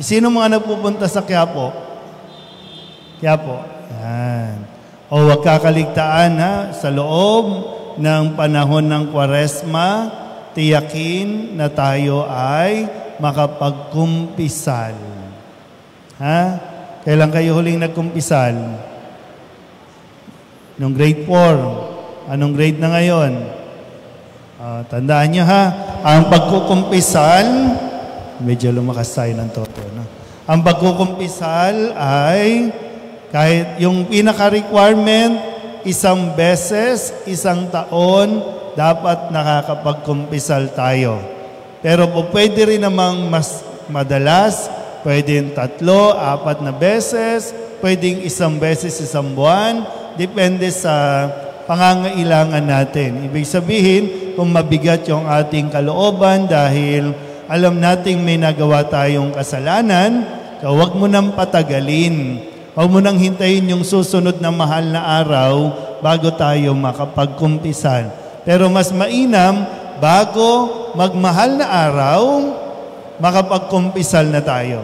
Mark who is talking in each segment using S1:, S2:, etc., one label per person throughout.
S1: Sino mga nagpupunta sa Quiapo? Quiapo. Yan. O huwag kakaligtaan ha, sa loob ng panahon ng Kwaresma, tiyakin na tayo ay makapagkumpisal. Ha? Kailan kayo huling nagkumpisal? Nung grade 4. Anong grade na ngayon? Tandaan nyo ha, ang pagkukumpisal, medyo lumakas tayo ng toto, no? Ang pagkukumpisal ay kahit yung pinaka-requirement, isang beses, isang taon, dapat nakakapagkumpisal tayo. Pero po pwede rin namang mas madalas, pwedeng 3, 4 na beses, pwedeng isang beses, isang buwan, depende sa pangangailangan natin. Ibig sabihin, kung mabigat yung ating kalooban dahil alam nating may nagawa tayong kasalanan, so huwag mo nang patagalin. Huwag mo nang hintayin yung susunod na mahal na araw bago tayo makapagkumpisan. Pero mas mainam, bago magmahal na araw, makapagkumpisal na tayo.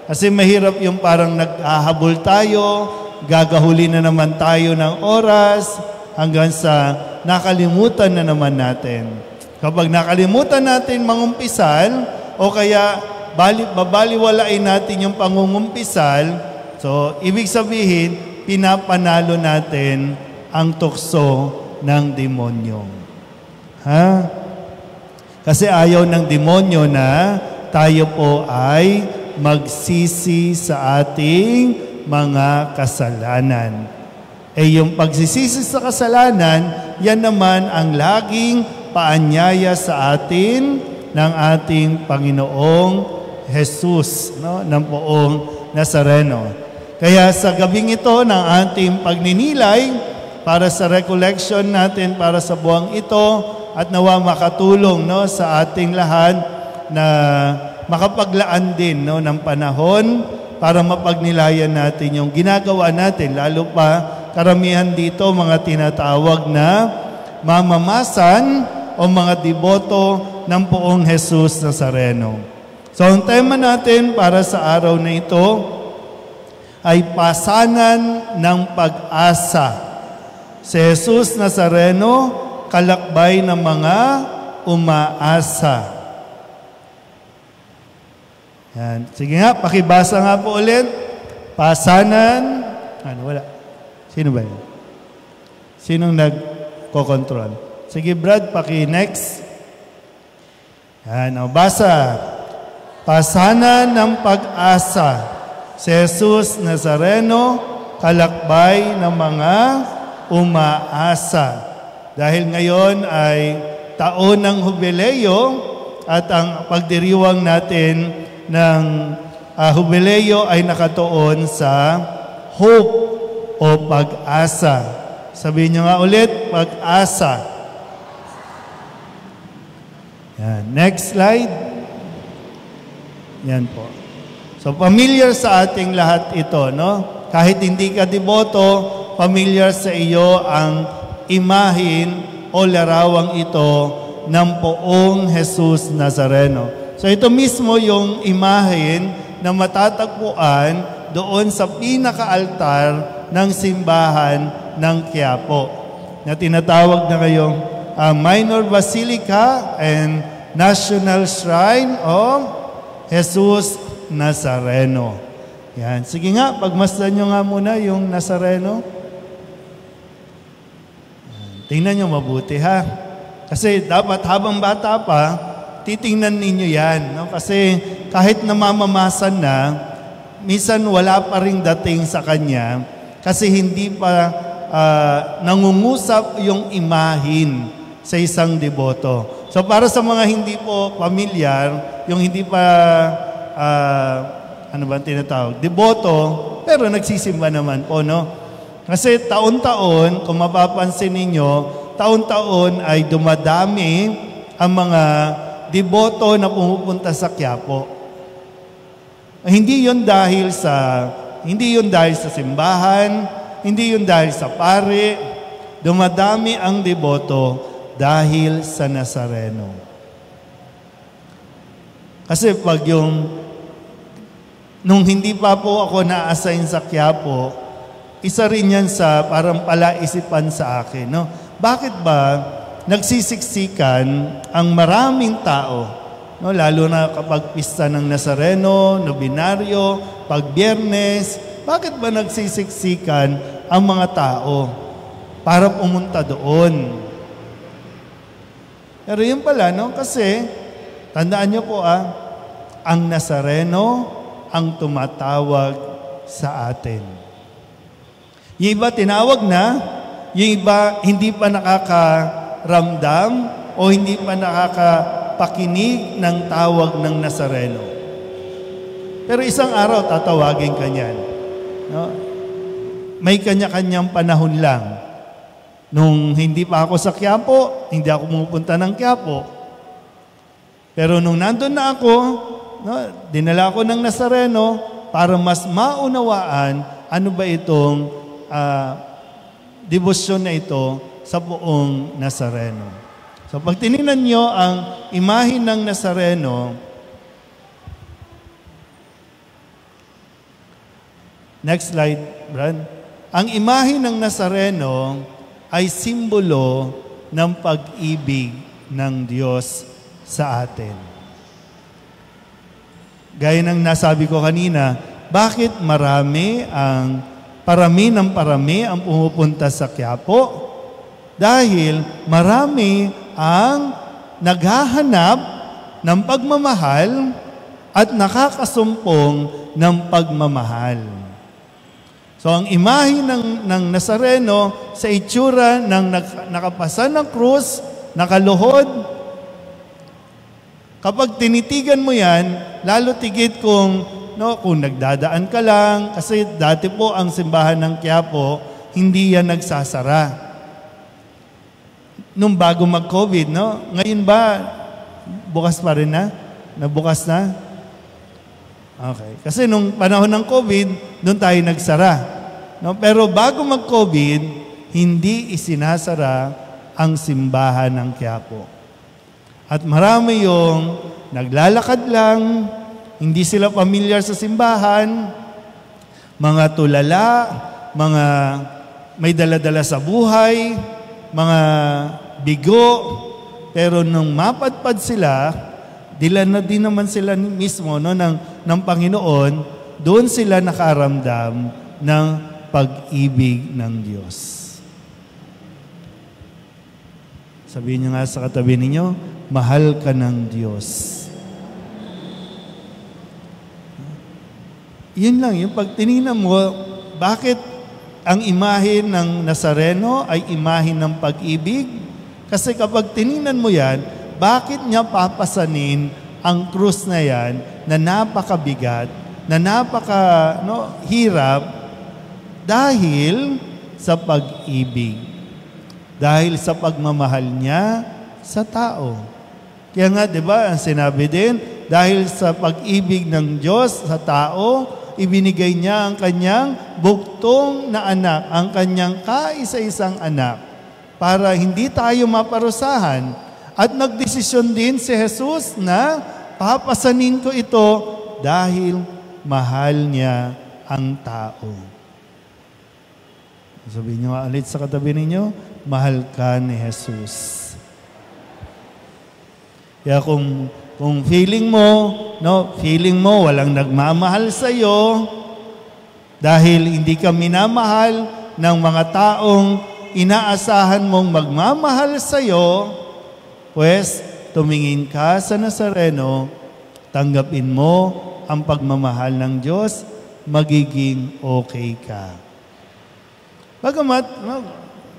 S1: Kasi mahirap yung parang naghahabol tayo, gagahuli na naman tayo ng oras, hanggang sa nakalimutan na naman natin. Kapag nakalimutan natin mangumpisal, o kaya babaliwalain natin yung pangungumpisal, so ibig sabihin, pinapanalo natin ang tukso ng demonyo. Ha? Kasi ayaw ng demonyo na tayo po ay magsisi sa ating mga kasalanan. Yung pagsisisi sa kasalanan, yan naman ang laging paanyaya sa atin ng ating Panginoong Jesus, no? Ng poong Nazareno. Kaya sa gabing ito ng ating pagninilay, para sa recollection natin, para sa buwang ito, at nawa makatulong, no, sa ating lahat na makapaglaan din, no, ng panahon para mapagnilayan natin yung ginagawa natin, lalo pa karamihan dito mga tinatawag na mamamasan o mga deboto ng poong Jesus Nazareno. So ang tema natin para sa araw na ito ay pasanan ng pag-asa. Si Jesus Nazareno, kalakbay ng mga umaasa. Yan. Sige nga, pakibasa nga po ulit. Pasanan. Wala. Sino ba yun? Sinong nagko-control? Sige Brad, paki-next. Yan, basa. Pasanan ng pag-asa. Si Jesus Nazareno, kalakbay ng mga umaasa. Dahil ngayon ay taon ng Hubileo at ang pagdiriwang natin ng Hubileo ay nakatuon sa hope o pag-asa. Sabihin nyo nga ulit, pag-asa. Yan. Next slide. Yan po. So, familiar sa ating lahat ito, no? Kahit hindi ka deboto, familiar sa iyo ang imahin o larawang ito ng poong Jesus Nazareno. So, ito mismo yung imahin na matatagpuan doon sa pinaka-altar ng simbahan ng Quiapo na tinatawag na kayong Minor Basilica and National Shrine of Jesus Nazareno. Yan. Sige nga, pagmasdan nyo nga muna yung Nazareno. Tingnan nyo mabuti ha. Kasi dapat habang bata pa, titingnan ninyo yan. No? Kasi kahit namamamasan na, minsan wala pa ring dating sa kanya kasi hindi pa nangungusap yung imahin sa isang deboto. So para sa mga hindi po familiar, yung hindi pa, ano ba tinatawag? Deboto, pero nagsisimba naman po, no? Kasi taon-taon, kung mapapansin ninyo, taon-taon ay dumadami ang mga deboto na pumupunta sa Quiapo. Hindi yun dahil sa simbahan, hindi yun dahil sa pare. Dumadami ang deboto dahil sa Nazareno. Kasi nung hindi pa po ako na-assign sa Quiapo, isa rin yan sa parang palaisipan sa akin. No? Bakit ba nagsisiksikan ang maraming tao? No? Lalo na kapag pista ng Nazareno, Nobinaryo, pag Biyernes, bakit ba nagsisiksikan ang mga tao para pumunta doon? Pero yun pala, no? Kasi, tandaan niyo po ang Nazareno ang tumatawag sa atin. Yung iba tinawag na, yung iba hindi pa nakakaramdam o hindi pa nakakapakinig ng tawag ng Nazareno. Pero isang araw tatawagin ka niyan. No? May kanya-kanyang panahon lang. Nung hindi pa ako sa Quiapo, hindi ako pumupunta ng Quiapo. Pero nung nandun na ako, no, dinala ko ng Nazareno para mas maunawaan ano ba itong debosyon na ito sa buong Nazareno. So pag tinignan nyo ang imahe ng Nazareno, next slide, Brad. Ang imahe ng Nazareno ay simbolo ng pag-ibig ng Diyos sa atin. Gaya ng nasabi ko kanina, bakit parami ang pumupunta sa Quiapo? Dahil marami ang naghahanap ng pagmamahal at nakakasumpong ng pagmamahal. So ang imahe ng Nazareno sa itsura ng nakapasa ng krus, nakaluhod, kapag tinitigan mo yan, lalo tigit kung nagdadaan ka lang, kasi dati po ang simbahan ng Quiapo, hindi yan nagsasara. Nung bago mag-COVID, ngayon ba, bukas pa rin na? Nabukas na? Okay. Kasi nung panahon ng COVID, doon tayo nagsara. Pero bago mag-COVID, hindi isinasara ang simbahan ng Quiapo. At marami yung naglalakad lang, hindi sila pamilyar sa simbahan, mga tulala, mga may daladala sa buhay, mga bigo, pero nung mapadpad sila, dila na din naman sila mismo ng Panginoon, doon sila nakaramdam ng pag-ibig ng Diyos. Sabihin niyo nga sa katabi ninyo, mahal ka ng Diyos. Yun lang, yung pag tinignan mo, bakit ang imahe ng Nazareno ay imahe ng pag-ibig? Kasi kapag tinignan mo yan, bakit niya papasanin ang krus na yan na napakabigat, na hirap, dahil sa pag-ibig. Dahil sa pagmamahal niya sa tao. Kaya nga, di ba, ang sinabi din, dahil sa pag-ibig ng Diyos sa tao, ibinigay niya ang kanyang buktong na anak, ang kanyang kaisa-isang anak, para hindi tayo maparusahan. At nagdesisyon din si Jesus na papasanin ko ito dahil mahal niya ang tao. Sabihin niyo ulit sa katabi ninyo, mahal ka ni Jesus. Kaya kung feeling mo walang nagmamahal sa iyo dahil hindi ka minamahal ng mga taong inaasahan mong magmamahal sa iyo, pues tumingin ka sa Nazareno, tanggapin mo ang pagmamahal ng Diyos, magiging okay ka. Bagamat,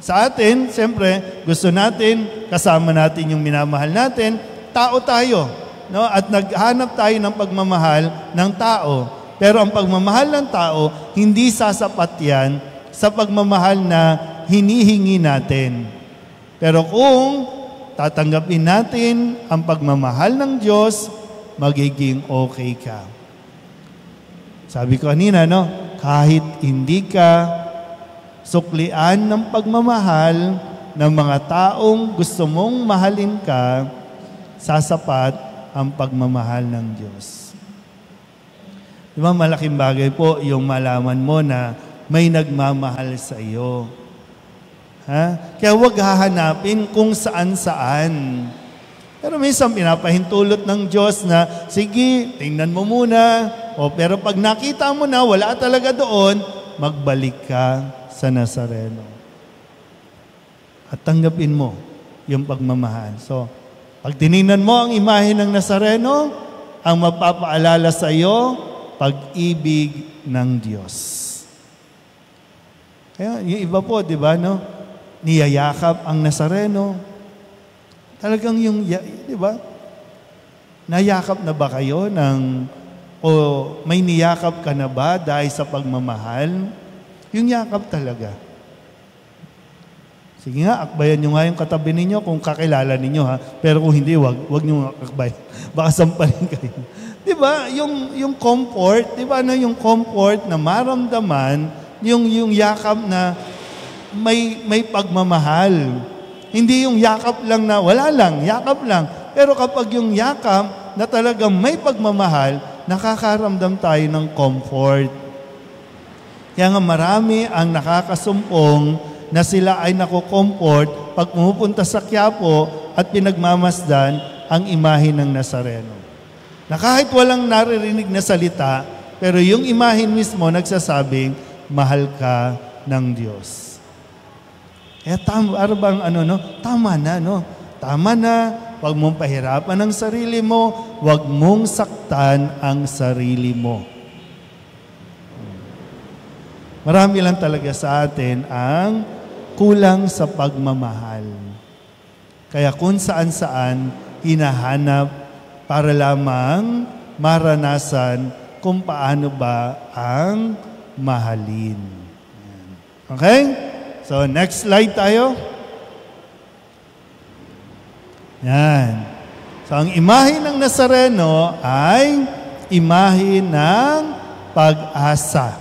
S1: sa atin, siyempre, gusto natin, kasama natin yung minamahal natin, tao tayo. At naghanap tayo ng pagmamahal ng tao. Pero ang pagmamahal ng tao, hindi sasapat yan sa pagmamahal na hinihingi natin. Pero kung tatanggapin natin ang pagmamahal ng Diyos, magiging okay ka. Sabi ko kanina, kahit hindi ka suklian ng pagmamahal ng mga taong gusto mong mahalin ka, sasapat ang pagmamahal ng Diyos. Di ba malaking bagay po yung malaman mo na may nagmamahal sa iyo. Ha? Kaya huwag hahanapin kung saan-saan. Pero minsan pinapahintulot ng Diyos na, sige, tingnan mo muna. Pero pag nakita mo na, wala talaga doon, magbalik ka sa Nazareno. At tanggapin mo yung pagmamahal. So, pag tinignan mo ang imahe ng Nazareno, ang mapapaalala sa iyo, pag-ibig ng Diyos. Kaya yung iba po, di ba, no? Niyayakap ang Nazareno. Talagang yung, di ba? Nayakap na ba kayo o may niyakap ka na ba dahil sa pagmamahal? Yung yakap talaga. Sige nga, akbayan nyo nga yung katabi ninyo kung kakilala ninyo, ha? Pero kung hindi, wag nyo akbay. Baka sampalin kayo. Di ba? Yung comfort, di ba na yung comfort na maramdaman, yung yakap na may pagmamahal. Hindi yung yakap lang na wala lang, yakap lang. Pero kapag yung yakap na talagang may pagmamahal, nakakaramdam tayo ng comfort. Kaya nga marami ang nakakasumpong na sila ay nakukomfort pag pumupunta sa Quiapo at pinagmamasdan ang imahe ng Nazareno. Na kahit walang naririnig na salita, pero yung imahe mismo nagsasabing, mahal ka ng Diyos. Kaya tama na, no? Tama na, huwag mong pahirapan ang sarili mo, huwag mong saktan ang sarili mo. Marami lang talaga sa atin ang kulang sa pagmamahal. Kaya kung saan-saan hinahanap para lamang maranasan kung paano ba ang mahalin. Okay? So, next slide tayo. Yan. So, ang imahe ng Nazareno ay imahe ng pag-asa.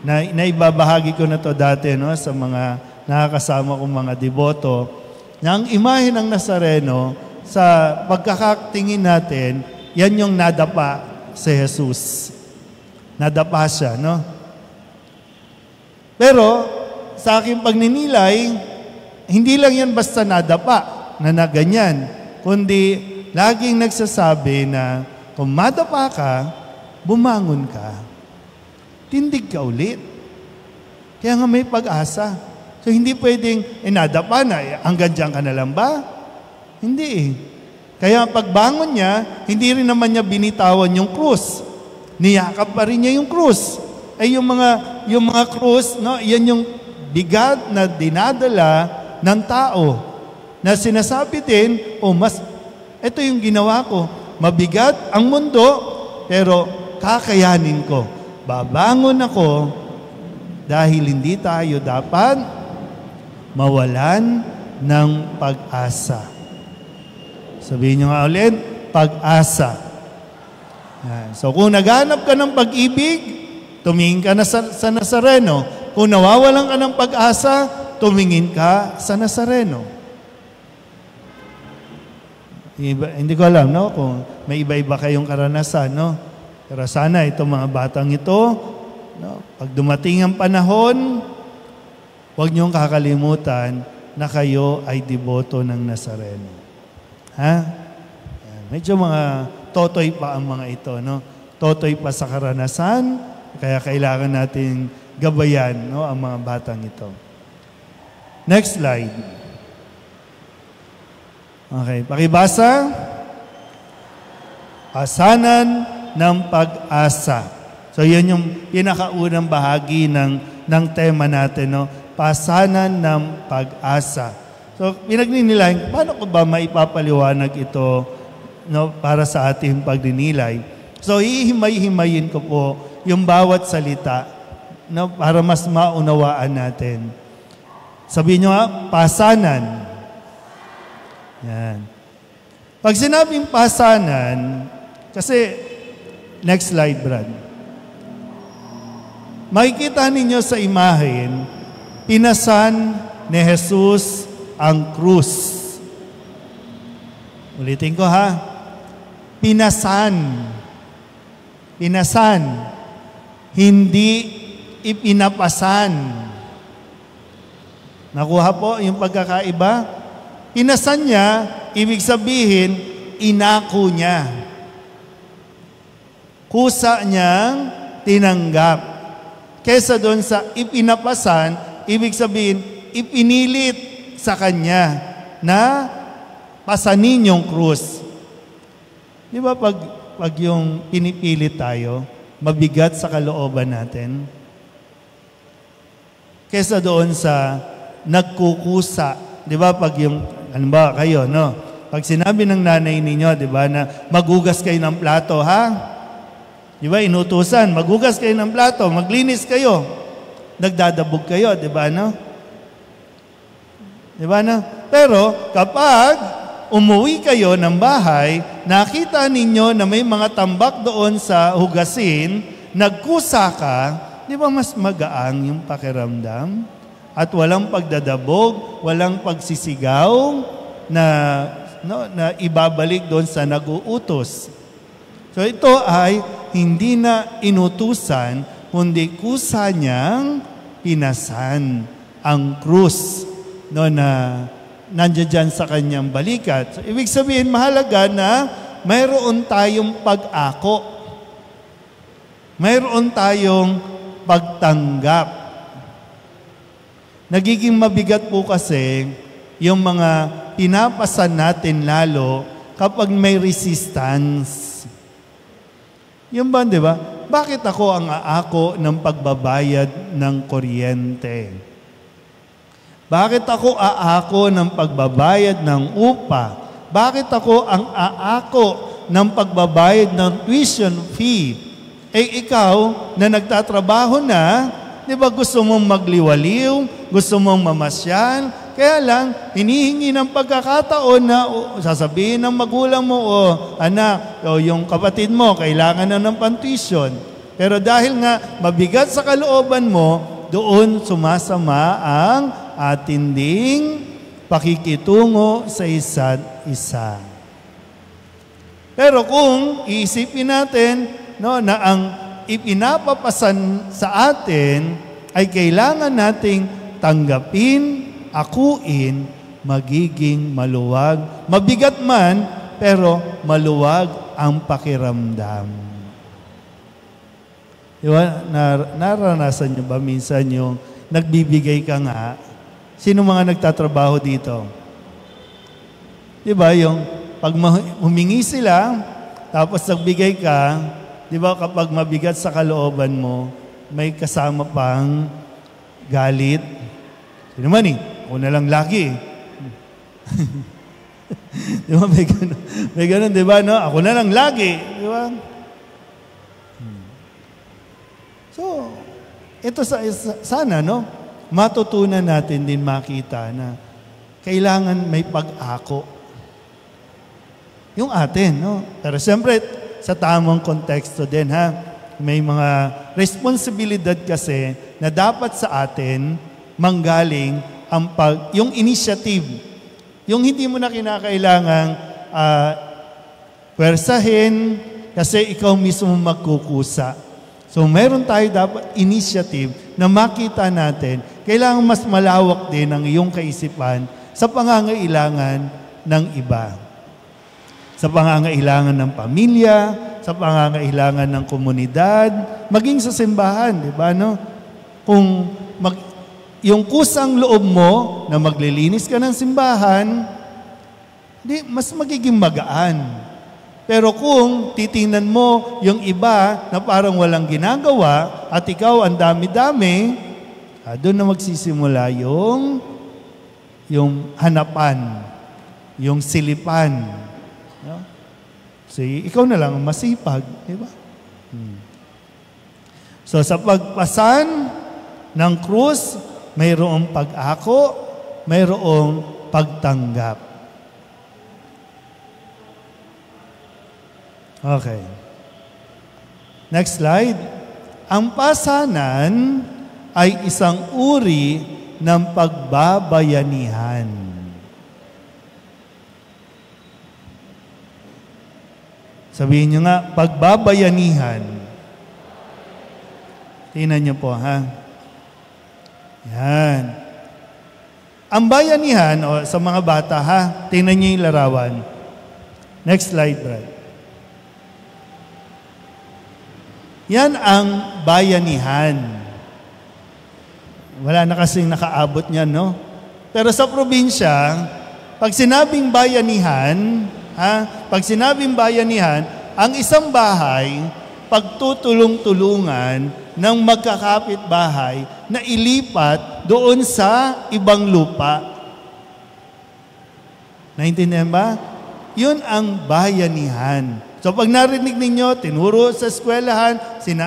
S1: Naibabahagi ko na to dati, no, sa mga nakakasama kong mga deboto, na ang imahe ng Nazareno, sa pagkakatingin natin, yan yung nadapa si Jesus. Nadapa siya, no? Pero, sa aking pagninilay, hindi lang yan basta nadapa, na ganyan, kundi laging nagsasabi na, kung madapa ka, bumangon ka. Tindig ka ulit. Kaya nga may pag-asa. So, hindi pwedeng, nadapa na, hanggang dyan ka na lang ba? Hindi eh. Kaya pagbangon niya, hindi rin naman niya binitawan yung krus. Niyakap pa rin niya yung krus. Ay yung mga krus, no, yan yung bigat na dinadala ng tao. Na sinasabi din, ito yung ginawa ko. Mabigat ang mundo, pero kakayanin ko. Babangon ako dahil hindi tayo dapat mawalan ng pag-asa. Sabihin nyo nga ulit, pag-asa. So kung naghanap ka ng pag-ibig, tumingin ka na sa Nazareno. Kung nawawalan ka ng pag-asa, tumingin ka sa Nazareno. Hindi ko alam, no? Kung may iba-iba kayong karanasan, no? Pero sana itong mga batang ito, no, pag dumating ang panahon, huwag niyong kakalimutan na kayo ay deboto ng Nazareno. Ha? Medyo mga totoy pa ang mga ito, no? Totoy pa sa karanasan, kaya kailangan nating gabayan, no, ang mga batang ito. Next slide. Okay, pakibasa. Pasanan ng pag-asa. So, yan yung pinakaunang bahagi ng tema natin, no? Pasanan ng pag-asa. So, pinagninilayan, paano ko ba maipapaliwanag ito, no, para sa ating pagninilay? So, hihimay-himayin ko po yung bawat salita, no, para mas maunawaan natin. Sabihin nyo nga, pasanan. Yan. Pag sinabing pasanan, kasi next slide, Brad. Makikita ninyo sa imahen, pinasan ni Jesus ang krus. Ulitin ko ha. pinasan. Pinasan. Hindi ipinapasan. Nakuha po yung pagkakaiba? Pinasan niya, ibig sabihin, inako niya. Kusa niyang tinanggap. Kesa doon sa ipinapasan, ibig sabihin, ipinilit sa kanya na pasanin yung krus. Di ba pag yung pinipilit tayo, mabigat sa kalooban natin? Kesa doon sa nagkukusa. Di ba pag yung, ano ba kayo, no? Pag sinabi ng nanay ninyo, di ba, na magugas kayo ng plato, ha? Di ba, inutusan, magugas kayo ng plato, maglinis kayo. Nagdadabog kayo, di ba, no? Di ba, no? Pero kapag umuwi kayo ng bahay, nakita ninyo na may mga tambak doon sa hugasin, nagkusa ka, di ba mas magaang yung pakiramdam? At walang pagdadabog, walang pagsisigaw na ibabalik doon sa nag-uutos. So ito ay hindi na inutusan, kundi kusa niyang pinasan ang krus na nandiyan dyan sa kanyang balikat. So, ibig sabihin, mahalaga na mayroon tayong pag-ako. Mayroon tayong pagtanggap. Nagiging mabigat po kasi yung mga pinapasan natin lalo kapag may resistance. Yung ba, di ba? Bakit ako ang aako ng pagbabayad ng kuryente? Bakit ako aako ng pagbabayad ng upa? Bakit ako ang aako ng pagbabayad ng tuition fee? Eh ikaw na nagtatrabaho na, di ba gusto mong magliwaliw, gusto mong mamasyal, kaya lang hinihingi ng pagkakataon na sasabihin ng magulang mo, anak, yung kapatid mo, kailangan na ng pantuition. Pero dahil nga mabigat sa kalooban mo, doon sumasama ang atin ding pakikitungo sa isa't isa. Pero kung iisipin natin na ang ipinapapasan sa atin ay kailangan nating tanggapin, akuin, magiging maluwag. Mabigat man, pero maluwag ang pakiramdam. Diba? Naranasan nyo ba minsan yung nagbibigay ka nga? Sino mga nagtatrabaho dito? Diba? Yung pag humingi sila, tapos nagbigay ka, diba kapag mabigat sa kalooban mo, may kasama pang galit. Sino man ako na lang lagi. Diba? May ganun, diba? No? Ako na lang lagi. Diba? So, ito sana, no? Matutunan natin din makita na kailangan may pag-ako. Yung atin, no? Pero siyempre, sa tamang konteksto din, ha? May mga responsibilidad kasi na dapat sa atin manggaling yung initiative. Yung hindi mo na kinakailangang pwersahin kasi ikaw mismo magkukusa. So, meron tayo dapat initiative na makita natin, kailangan mas malawak din ang iyong kaisipan sa pangangailangan ng iba. Sa pangangailangan ng pamilya, sa pangangailangan ng komunidad, maging sa simbahan, di ba, no? Kung yung kusang loob mo na maglilinis ka ng simbahan, mas magiging magaan. Pero kung titingnan mo yung iba na parang walang ginagawa at ikaw ang dami-dami, doon na magsisimula yung hanapan, yung silipan. No? So, ikaw na lang masipag, di ba? So, sa pagpasan ng krus, mayroong pag-ako, mayroong pagtanggap. Okay. Next slide. Ang pasanan ay isang uri ng pagbabayanihan. Sabihin nyo nga, pagbabayanihan. Tingnan nyo po, ha? Yan. Ang bayanihan, o sa mga bata, ha? Tingnan nyo yung larawan. Next slide, Brad. Yan ang bayanihan. Wala na kasing nakaabot niyan, no? Pero sa probinsya, pag sinabing bayanihan, pag sinabing bayanihan, ang isang bahay, pagtutulong-tulungan ng magkakapit-bahay na ilipat doon sa ibang lupa. Naintindihan ba? Yun ang bayanihan. So pag narinig ninyo, tinuro sa eskwelahan,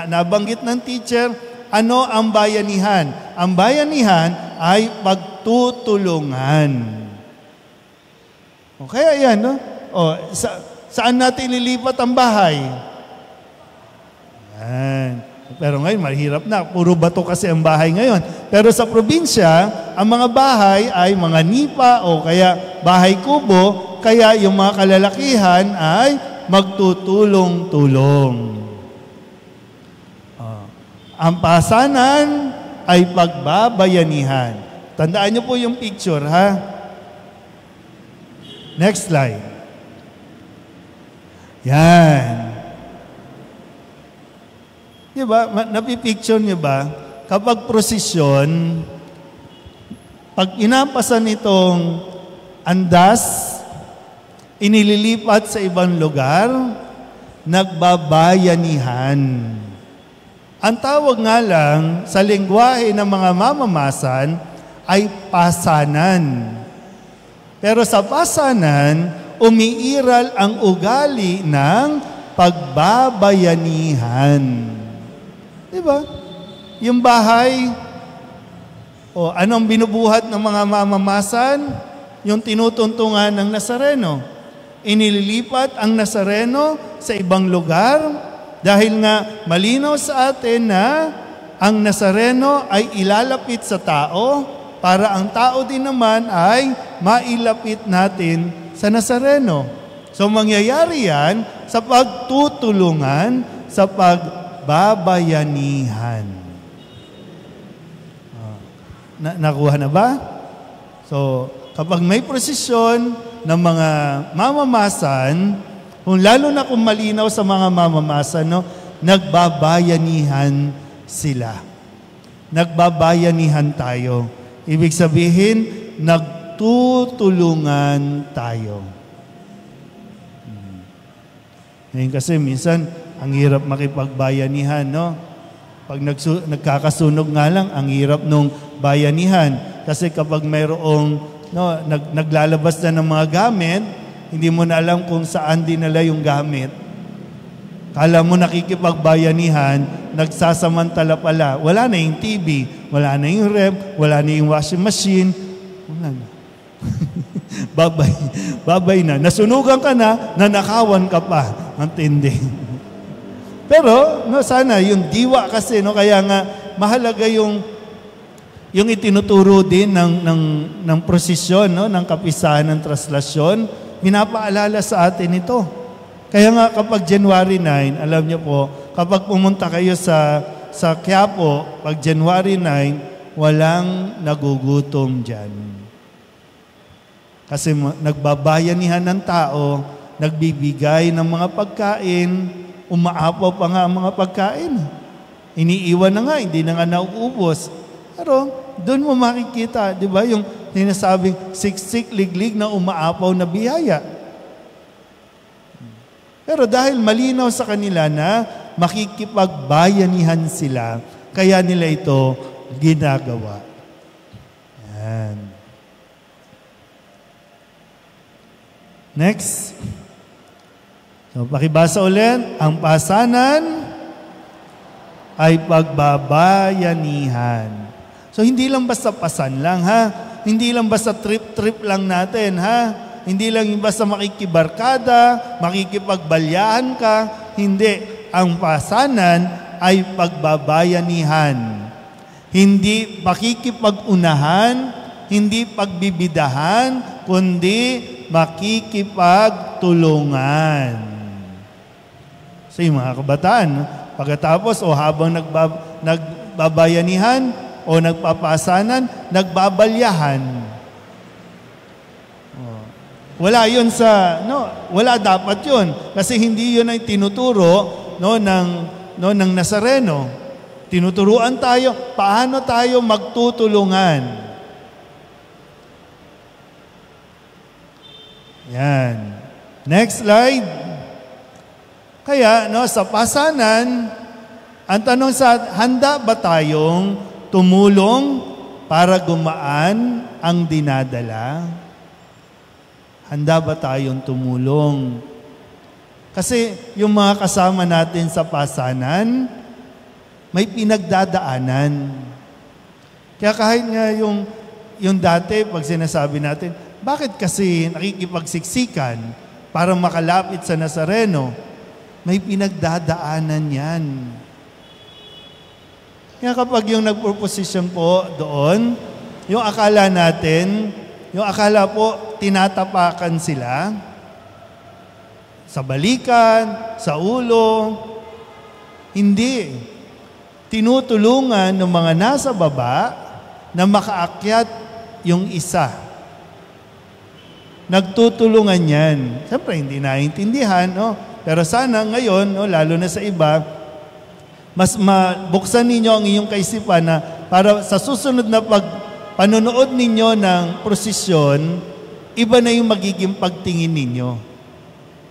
S1: nabanggit ng teacher, ano ang bayanihan? Ang bayanihan ay pagtutulungan. Okay, ayan, no? Saan natin ililipat ang bahay? Ayan. Pero ngayon, mahirap na. Puro bato kasi ang bahay ngayon. Pero sa probinsya, ang mga bahay ay mga nipa o kaya bahay kubo, kaya yung mga kalalakihan ay magtutulong-tulong. Ang pasanan ay pagbabayanihan. Tandaan niyo po yung picture, ha? Next slide. Yan. Diba? Napipicture niyo ba? Kapag prosesyon, pag inapasan itong andas, inililipat sa ibang lugar, nagbabayanihan. Ang tawag nga lang sa lengguwahe ng mga mamamasan ay pasanan. Pero sa pasanan, umiiral ang ugali ng pagbabayanihan. Diba? Yung bahay, anong binubuhat ng mga mamamasan? Yung tinutuntungan ng Nazareno. Inililipat ang Nazareno sa ibang lugar dahil nga malinaw sa atin na ang Nazareno ay ilalapit sa tao para ang tao din naman ay mailapit natin sa Nazareno. So mangyayari yan sa pagtutulungan, sa pagbabayanihan. Nakuha na ba? So, kapag may prosesyon ng mga mamamasan, kung lalo na kung malinaw sa mga mamamasan, no, nagbabayanihan sila. Nagbabayanihan tayo. Ibig sabihin, nagtutulungan tayo. Ngayon kasi minsan, ang hirap makipagbayanihan, no? Pag nagkakasunog nga lang, ang hirap nung bayanihan. Kasi kapag mayroong naglalabas na ng mga gamit, hindi mo na alam kung saan dinala yung gamit. Kala mo nakikipagbayanihan, nagsasamantala pala. Wala na yung TV, wala na yung ref, wala na yung washing machine. Wala na. Babay na. Nasunugan ka na, nanakawan ka pa. Ang tindi. Pero, sana, yung diwa kasi, kaya nga, mahalaga yung itinuturo din ng prosesyon, ng kapisahan ng traslasyon, pinapaalala sa atin ito. Kaya nga kapag January 9, alam niyo po, kapag pumunta kayo sa Quiapo, pag January 9, walang nagugutom dyan. Kasi nagbabayanihan ng tao, nagbibigay ng mga pagkain, umaapaw pa nga ang mga pagkain. Iniiwan na nga, hindi na nga nauubos. Pero doon mo makikita, di ba, yung sinasabing siksik, liglig na umaapaw na biyaya. Pero dahil malinaw sa kanila na makikipagbayanihan sila, kaya nila ito ginagawa. Yan. Next. So, pakibasa ulit. Ang pasanan ay pagbabayanihan. So, hindi lang basta pasan lang, ha? Hindi lang basta trip-trip lang natin, ha? Hindi lang basta makikibarkada, makikipagbalyahan ka. Hindi. Ang pasanan ay pagbabayanihan. Hindi pakikipag-unahan, hindi pagbibidahan, kundi makikipagtulungan. So yung mga kabataan, no? Pagkatapos o habang nagbabayanihan o nagpapasanan, nagbabalyahan. Wala yun wala dapat yun. Kasi hindi yun ay tinuturo ng Nazareno. Tinuturuan tayo, paano tayo magtutulungan. Yan. Next slide. Kaya, sa pasanan, ang tanong handa ba tayong tumulong para gumaan ang dinadala? Handa ba tayong tumulong? Kasi yung mga kasama natin sa pasanan, may pinagdadaanan. Kaya kahit nga yung dati, pag sinasabi natin, bakit kasi nakikipagsiksikan para makalapit sa Nazareno? May pinagdadaanan yan. Kaya kapag yung nagproposisyon po doon, yung akala po, tinatapakan sila sa balikan, sa ulo. Hindi. Tinutulungan ng mga nasa baba na makaakyat yung isa. Nagtutulungan yan. Siyempre, hindi naiintindihan, Pero sana ngayon, lalo na sa iba, mas mabuksan ninyo ang iyong kaisipan na para sa susunod na panonood ninyo ng prosesyon, iba na yung magiging pagtingin ninyo.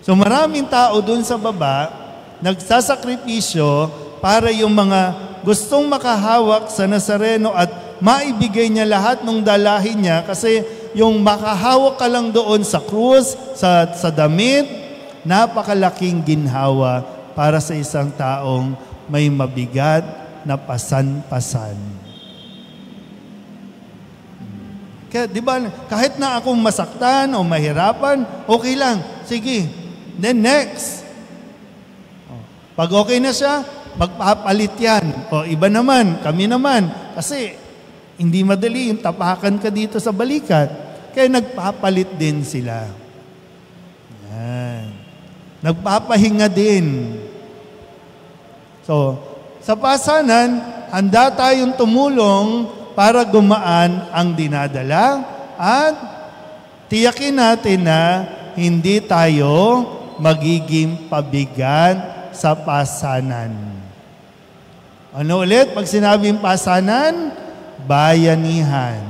S1: So maraming tao dun sa baba, nagsasakripisyo para yung mga gustong makahawak sa Nazareno at maibigay niya lahat ng dalahin niya kasi yung makahawak ka lang doon sa krus, sa damit, napakalaking ginhawa para sa isang taong may mabigat na pasan-pasan. Kaya, di ba, kahit na akong masaktan o mahirapan, okay lang. Sige. Then next. Pag okay na siya, magpapalit yan. O iba naman, kami naman. Kasi, hindi madali yung tapakan ka dito sa balikat. Kaya nagpapalit din sila. Yan. Nagpapahinga din. So, sa pasanan, handa tayong tumulong para gumaan ang dinadala at tiyakin natin na hindi tayo magiging pabigat sa pasanan. Ano ulit? Pag sinabing pasanan, bayanihan.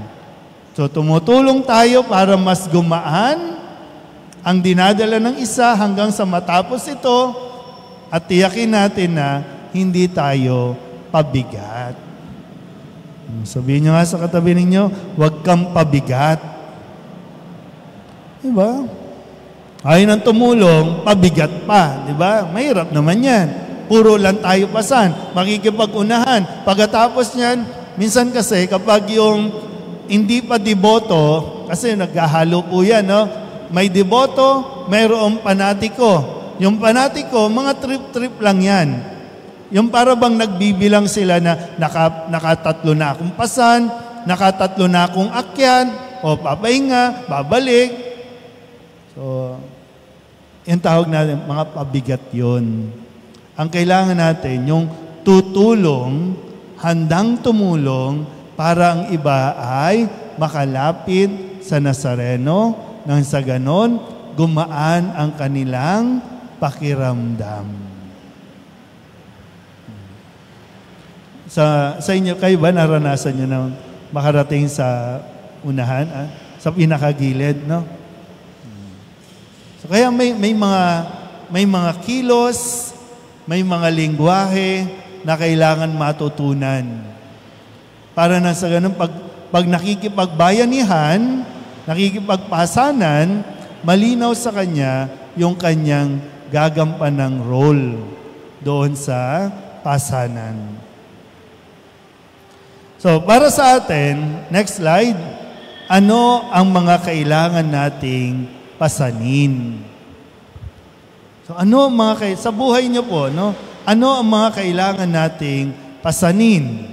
S1: So tumutulong tayo para mas gumaan ang dinadala ng isa hanggang sa matapos ito at tiyakin natin na hindi tayo pabigat. Sabihin nyo nga sa katabi ninyo, huwag kang pabigat. Diba? Ayaw nang tumulong, pabigat pa. Diba? Mahirap naman yan. Puro lang tayo pasan. Makikipag-unahan. Pagkatapos niyan, minsan kasi kapag yung hindi pa deboto, kasi naghahalo po yan, may deboto, mayroong panatiko. Yung panatiko, mga trip-trip lang yan. Yung para bang nagbibilang sila na nakatatlo na akong pasan, nakatatlo na akong akyan, o papahinga, babalik. So, yung tawag natin, mga pabigat yun. Ang kailangan natin, yung tutulong, handang tumulong, para ang iba ay makalapit sa Nazareno, nang sa ganon, gumaan ang kanilang pakiramdam. Sa inyo, kayo ba naranasan nyo na makarating sa unahan, sa pinakagilid, no? So kaya may mga kilos, may mga lingwahe na kailangan matutunan. Para na sa ganun, pag nakikipagbayanihan, nakikipagpasanan, malinaw sa kanya yung kanyang gagampanang role doon sa pasanan. So, para sa atin, next slide, ano ang mga kailangan nating pasanin? So, ano ang sa buhay niyo po, no? Ano ang mga kailangan nating pasanin?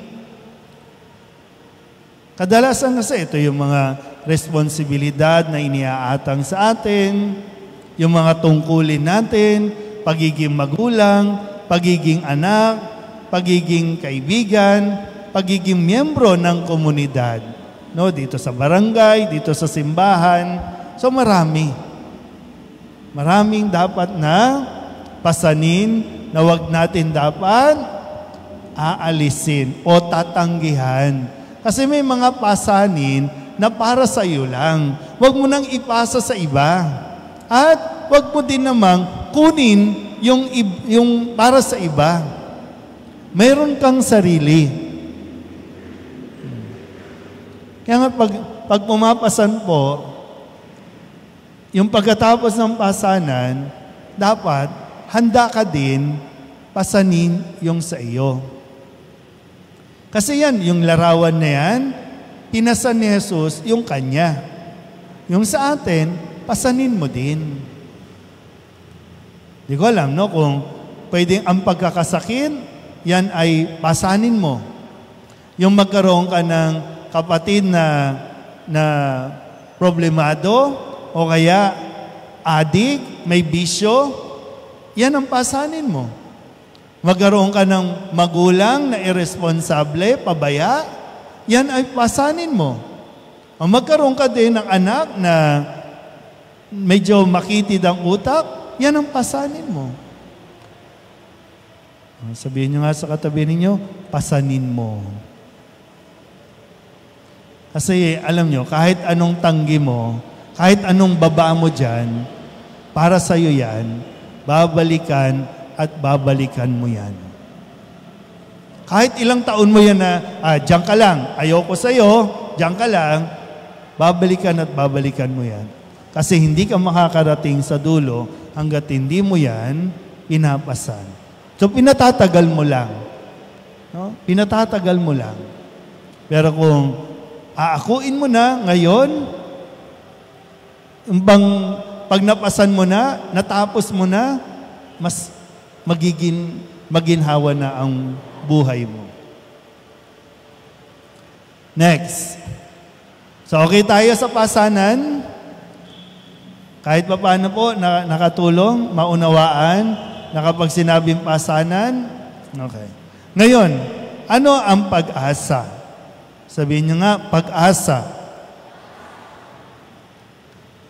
S1: Kadalasan kasi ito yung mga responsibilidad na iniaatang sa atin, yung mga tungkulin natin, pagiging magulang, pagiging anak, pagiging kaibigan, pagiging miyembro ng komunidad. No, dito sa barangay, dito sa simbahan. So marami. Maraming dapat na pasanin na wag natin dapat aalisin o tatanggihan. Kasi may mga pasanin na para sa iyo lang. Wag mo nang ipasa sa iba. At wag mo din namang kunin yung para sa iba. Mayroon kang sarili. Kaya nga pag pumapasan po, yung pagkatapos ng pasanan, dapat handa ka din pasanin yung sa iyo. Kasi yan, yung larawan na yan, pinasan ni Jesus yung kanya. Yung sa atin, pasanin mo din. Di ko alam, no? Kung pwedeng ang pagkakasakit, yan ay pasanin mo. Yung magkaroon ka ng kapatid na problemado, o kaya adik, may bisyo, yan ang pasanin mo. Magkaroon ka ng magulang na irresponsable, pabaya, yan ay pasanin mo. O magkaroon ka din ng anak na medyo makitid ang utak, yan ang pasanin mo. Sabihin nyo nga sa katabi ninyo, pasanin mo. Kasi alam nyo, kahit anong tanggi mo, kahit anong baba mo dyan, para sa'yo yan, babalikan at babalikan mo yan. Kahit ilang taon mo yan na, diyan ka lang, ayoko sa'yo, diyan ka lang, babalikan at babalikan mo yan. Kasi hindi ka makakarating sa dulo hanggat hindi mo yan pinapasan. So, pinatatagal mo lang. No? Pinatatagal mo lang. Pero kung aakuin mo na ngayon, pag napasan mo na, natapos mo na, mas maginhawa na ang buhay mo. Next. So, okay tayo sa pasanan. Kahit pa paano po, nakatulong, maunawaan, na kapag sinabing pasanan, okay. Ngayon, ano ang pag-asa? Sabihin nyo nga, pag-asa.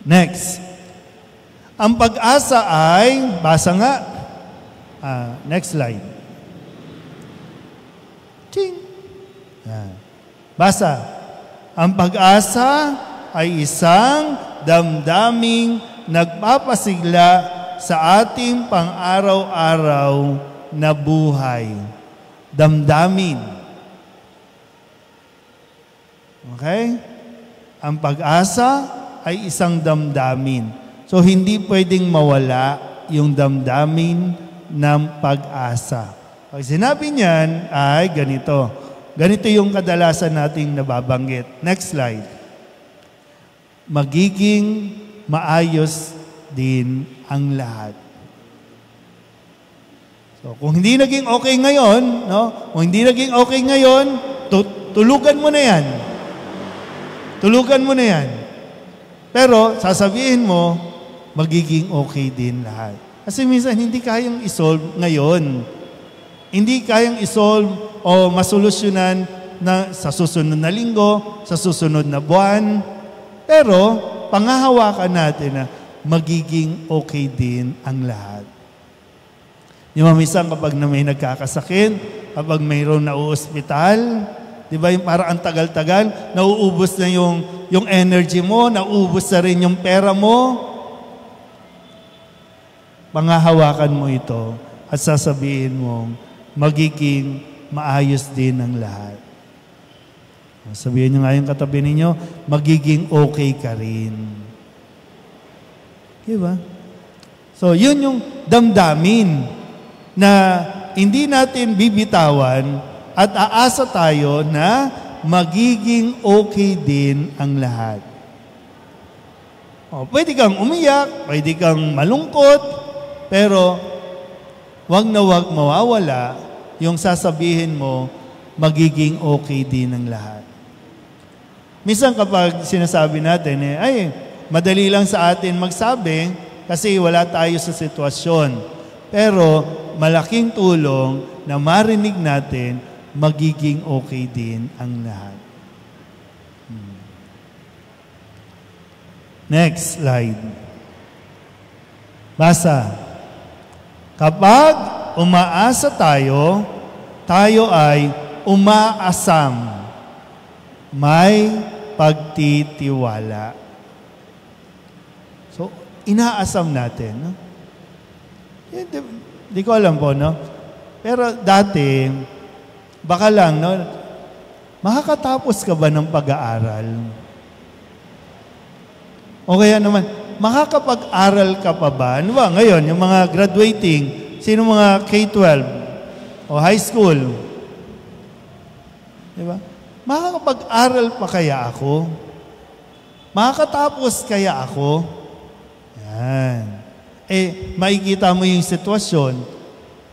S1: Next. Ang pag-asa ay, basa nga, next slide. Ching! Basa. Ang pag-asa ay isang damdaming nagpapasigla sa ating pang-araw-araw na buhay. Damdamin. Okay? Ang pag-asa ay isang damdamin. So, hindi pwedeng mawala yung damdamin ng pag-asa. Pag sinabi niyan ay ganito. Ganito yung kadalasan nating nababanggit. Next slide. Magiging maayos din ang lahat. So, kung hindi naging okay ngayon, no? Kung hindi naging okay ngayon, tulugan mo na yan. Tulugan mo na yan. Pero, sasabihin mo, magiging okay din lahat. Kasi minsan, hindi kayang isolve ngayon. Hindi kayang isolve o masolusyonan na sa susunod na linggo, sa susunod na buwan. Pero, pangahawakan natin na magiging okay din ang lahat. Yung minsan kapag na may nagkakasakit, kapag mayroon na ospital, di ba yung parang ang tagal-tagal, nauubos na yung energy mo, nauubos na rin yung pera mo. Pangahawakan mo ito at sasabihin mo, magiging maayos din ang lahat. Sabihin nyo nga yung katabi ninyo, magiging okay ka rin. Diba? So, yun yung damdamin na hindi natin bibitawan at aasa tayo na magiging okay din ang lahat. Pwede kang umiyak, pwede kang malungkot, pero wag na wag mawawala yung sasabihin mo, magiging okay din ang lahat. Minsan kapag sinasabi natin, madali lang sa atin magsabi kasi wala tayo sa sitwasyon. Pero malaking tulong na marinig natin, magiging okay din ang lahat. Next slide. Basa. Kapag umaasa tayo, tayo ay umaasam. May pagtitiwala. So, inaasam natin. No? Di ko alam po, no? Pero dati, baka lang, no? Makakatapos ka ba ng pag-aaral? O kaya naman, makakapag-aral ka pa ba? Ano ba ngayon, yung mga graduating, sino mga K-12 o high school? Di ba? Makakapag-aral pa kaya ako? Makakatapos kaya ako? Yan. Makikita mo yung sitwasyon,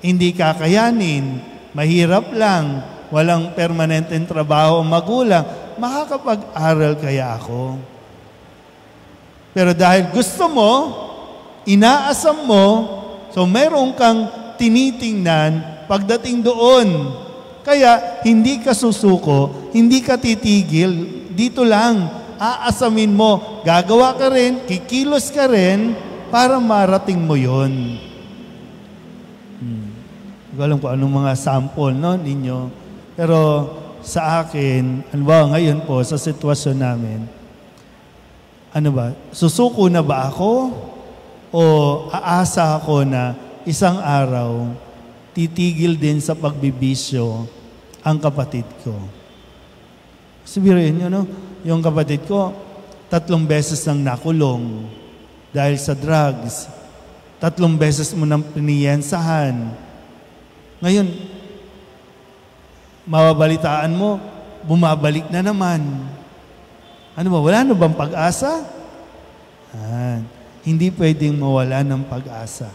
S1: hindi kakayanin, mahirap lang, walang permanenteng trabaho o magulang, makakapag-aral kaya ako? Pero dahil gusto mo, inaasam mo, so meron kang tinitingnan pagdating doon. Kaya hindi ka susuko, hindi ka titigil, dito lang, aasamin mo, gagawa ka rin, kikilos ka rin, para marating mo yun. Hindi ko alam kung anong mga sample, no, ninyo. Pero sa akin, ano ba, ngayon po, sa sitwasyon namin, ano ba, susuko na ba ako? O aasa ako na isang araw, titigil din sa pagbibisyo ang kapatid ko? Sabihin nyo, no? Yung kapatid ko, 3 beses nang nakulong dahil sa drugs. 3 beses mo nang piniyensahan. Ngayon, mababalitaan mo, bumabalik na naman. Ano ba, wala na bang pag-asa? Hindi pwedeng mawala ng pag-asa.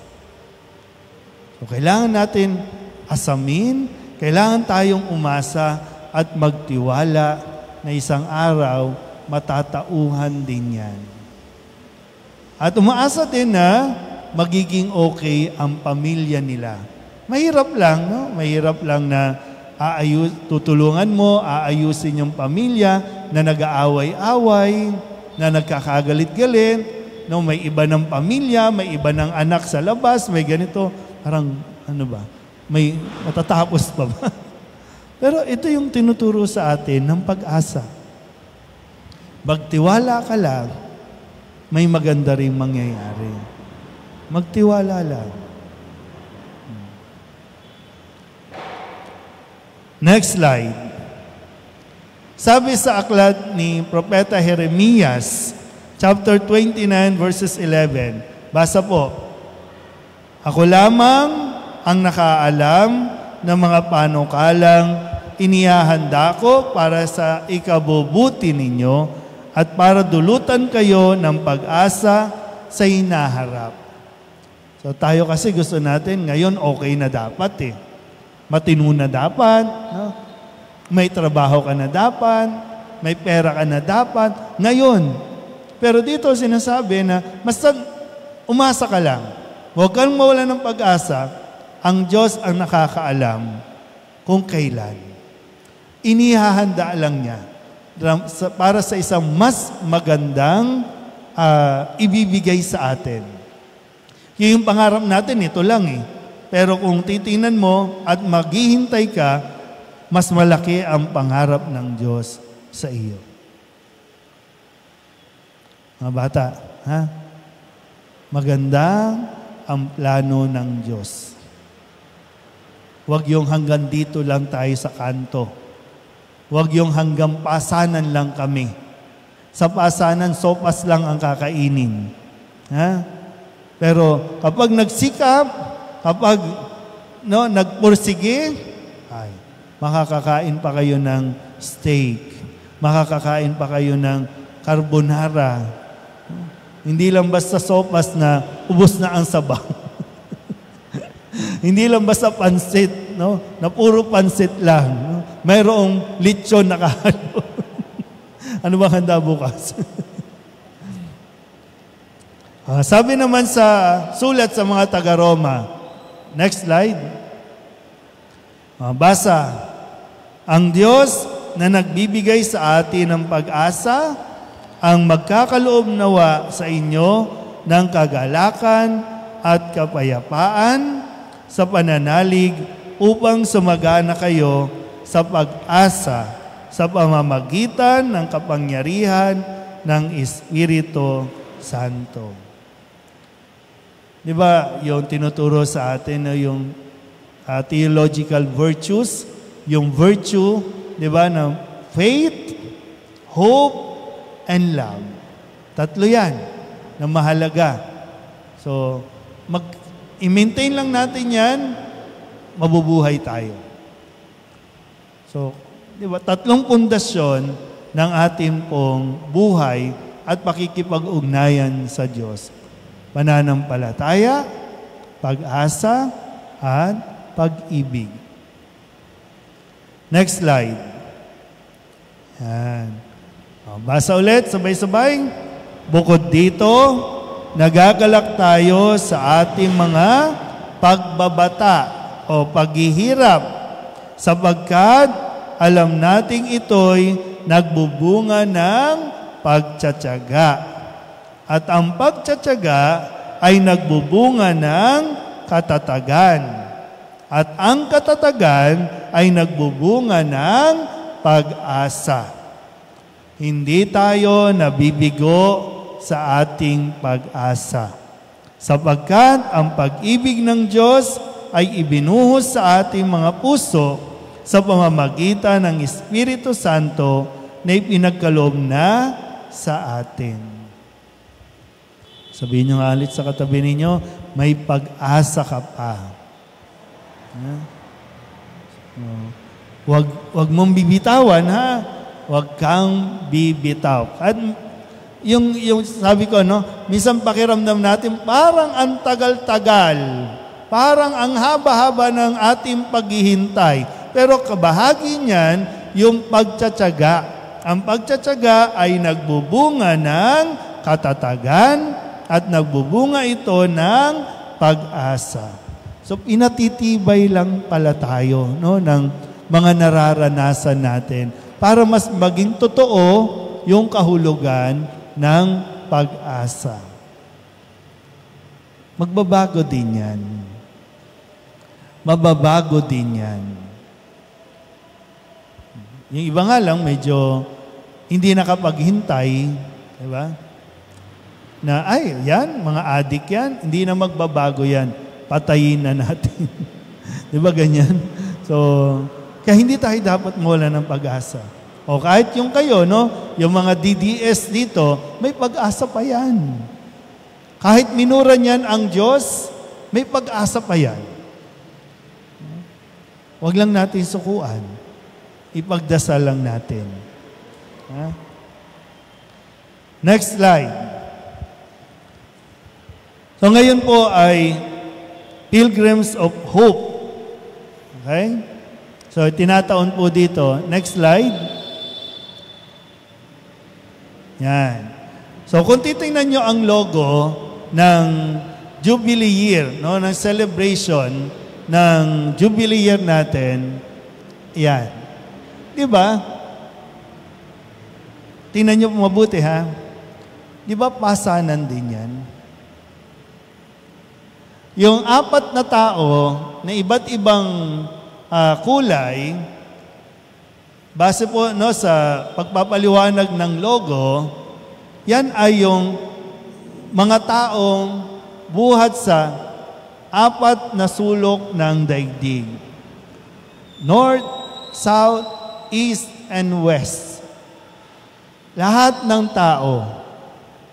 S1: So, kailangan natin asamin, kailangan tayong umasa at magtiwala na isang araw, matatauhan din yan. At umaasa din na magiging okay ang pamilya nila. Mahirap lang, no? Mahirap lang na tutulungan mo, aayusin yung pamilya na nag-aaway-away, na nagkakagalit-galit, no? May iba ng pamilya, may iba ng anak sa labas, may ganito. Parang, ano ba? May matatapos pa ba? Pero ito yung tinuturo sa atin ng pag-asa. Magtiwala ka lang, may maganda rin mangyayari. Magtiwala lang. Next slide. Sabi sa aklat ni Propeta Jeremias, chapter 29, verses 11. Basa po. Ako lamang ang nakaalam ng mga panukalang inihahanda ko para sa ikabubuti ninyo at para dulutan kayo ng pag-asa sa hinaharap. So tayo kasi gusto natin, ngayon okay na dapat eh. Matino na dapat, no? May trabaho ka na dapat, may pera ka na dapat, ngayon. Pero dito sinasabi na, basta umasa ka lang. Huwag kang mawala ng pag-asa, ang Diyos ang nakakaalam kung kailan. Inihahanda lang niya para sa isang mas magandang ibibigay sa atin. Yung pangarap natin, ito lang eh. Pero kung titingnan mo at maghihintay ka, mas malaki ang pangarap ng Diyos sa iyo. Mga bata, ha? Maganda ang plano ng Diyos. Huwag yung hanggang dito lang tayo sa kanto. Huwag yung hanggang pasanan lang kami. Sa pasanan, sopas lang ang kakainin. Ha? Pero kapag nagsikap, kapag nagpursige, ay, makakakain pa kayo ng steak. Makakakain pa kayo ng carbonara. Hindi lang basta sopas na ubos na ang sabaw. Hindi lang basta pansit, no? Na puro pansit lang. No? Mayroong lechon na kahalo. Ano ba handa bukas? Sabi naman sa sulat sa mga taga-Roma, Next slide. Basa. Ang Diyos na nagbibigay sa atin ng pag-asa, ang magkakaloob nawa sa inyo ng kagalakan at kapayapaan sa pananalig upang sumagana kayo sa pag-asa sa pamamagitan ng kapangyarihan ng Espiritu Santo. Di ba, yung tinuturo sa atin na yung theological virtues, yung virtue, di ba, ng faith, hope, and love. Tatlo yan na mahalaga. So, i-maintain lang natin yan, mabubuhay tayo. So, di ba, tatlong pundasyon ng ating pong buhay at pakikipag-ugnayan sa Diyos. Pananampalataya, pag-asa, at pag-ibig. Next slide. Yan. Basa ulit, sabay-sabay. Bukod dito, nagagalak tayo sa ating mga pagbabata o paghihirap sapagkat alam nating ito'y nagbubunga ng pagtsatsaga. At ang pagtsatsaga ay nagbubunga ng katatagan. At ang katatagan ay nagbubunga ng pag-asa. Hindi tayo nabibigo sa ating pag-asa. Sapagkat ang pag-ibig ng Diyos ay ibinuhos sa ating mga puso sa pamamagitan ng Espiritu Santo na ipinagkaloob na sa atin. Sabihin nyo nga ulit sa katabi ninyo, may pag-asa ka pa. Wag mong bibitawan, ha? Wag kang bibitaw. At yung sabi ko, no, minsan pakiramdam natin, parang ang tagal-tagal. Parang ang haba-haba ng ating paghihintay. Pero kabahagi niyan, yung pagtsatsaga. Ang pagtsatsaga ay nagbubunga ng katatagan at nagbubunga ito ng pag-asa. So, pinatitibay lang pala tayo, no, ng mga nararanasan natin para mas maging totoo yung kahulugan ng pag-asa. Magbabago din yan. Mababago din yan. Yung iba nga lang, medyo hindi nakapaghintay, di ba? Na, ay, yan, mga adik yan, hindi na magbabago yan. Patayin na natin. Di ba ganyan? So, kaya hindi tayo dapat mawala ng pag-asa. O kahit yung kayo, no, yung mga DDS dito, may pag-asa pa yan. Kahit minura niyan ang Diyos, may pag-asa pa yan. Huwag lang natin sukuan. Ipagdasal lang natin. Ha? Next slide. So ngayon po ay Pilgrims of Hope. Okay? So tinataon po dito. Next slide. Yan. So kung titingnan nyo ang logo ng Jubilee Year, no, ng celebration ng Jubilee Year natin, yan. Di ba? Tingnan nyo mabuti, ha? Di ba pasanan din yan? Yung apat na tao na iba't ibang kulay, base po, no, sa pagpapaliwanag ng logo, yan ay yung mga taong buhat sa apat na sulok ng daigdig. North, South, East, and West. Lahat ng tao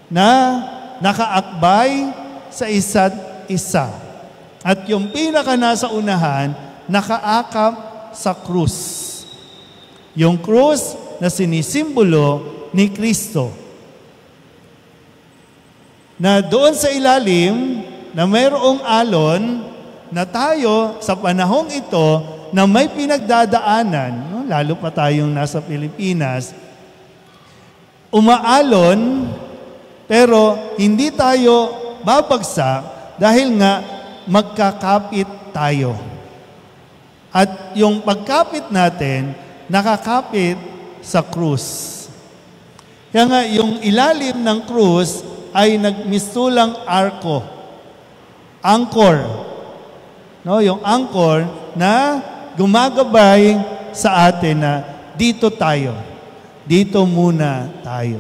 S1: na nakaakbay sa isa't isa. At yung pinaka nasa unahan, nakaakap sa krus. Yung krus na sinisimbolo ni Kristo. Na doon sa ilalim, na mayroong alon, na tayo sa panahong ito, na may pinagdadaanan, no? Lalo pa tayong nasa Pilipinas, umaalon, pero hindi tayo babagsak dahil nga magkakapit tayo. At yung pagkapit natin, nakakapit sa krus. Kaya nga, yung ilalim ng krus ay nagmistulang arko. Anchor. No, yung anchor na gumagabay sa atin na dito tayo. Dito muna tayo.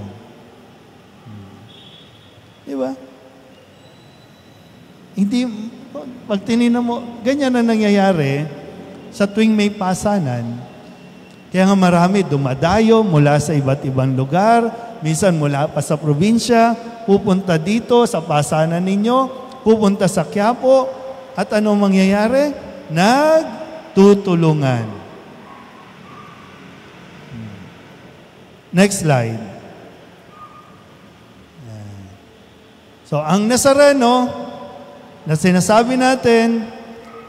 S1: Di ba? Hindi, pag tinignan mo, ganyan na nangyayari sa tuwing may pasanan. Kaya nga marami dumadayo mula sa iba't ibang lugar, minsan mula pa sa probinsya, pupunta dito sa pasanan ninyo, pupunta sa Quiapo, at ano mangyayari? Nagtutulungan. Next slide. So, ang Nazareno, na sinasabi natin,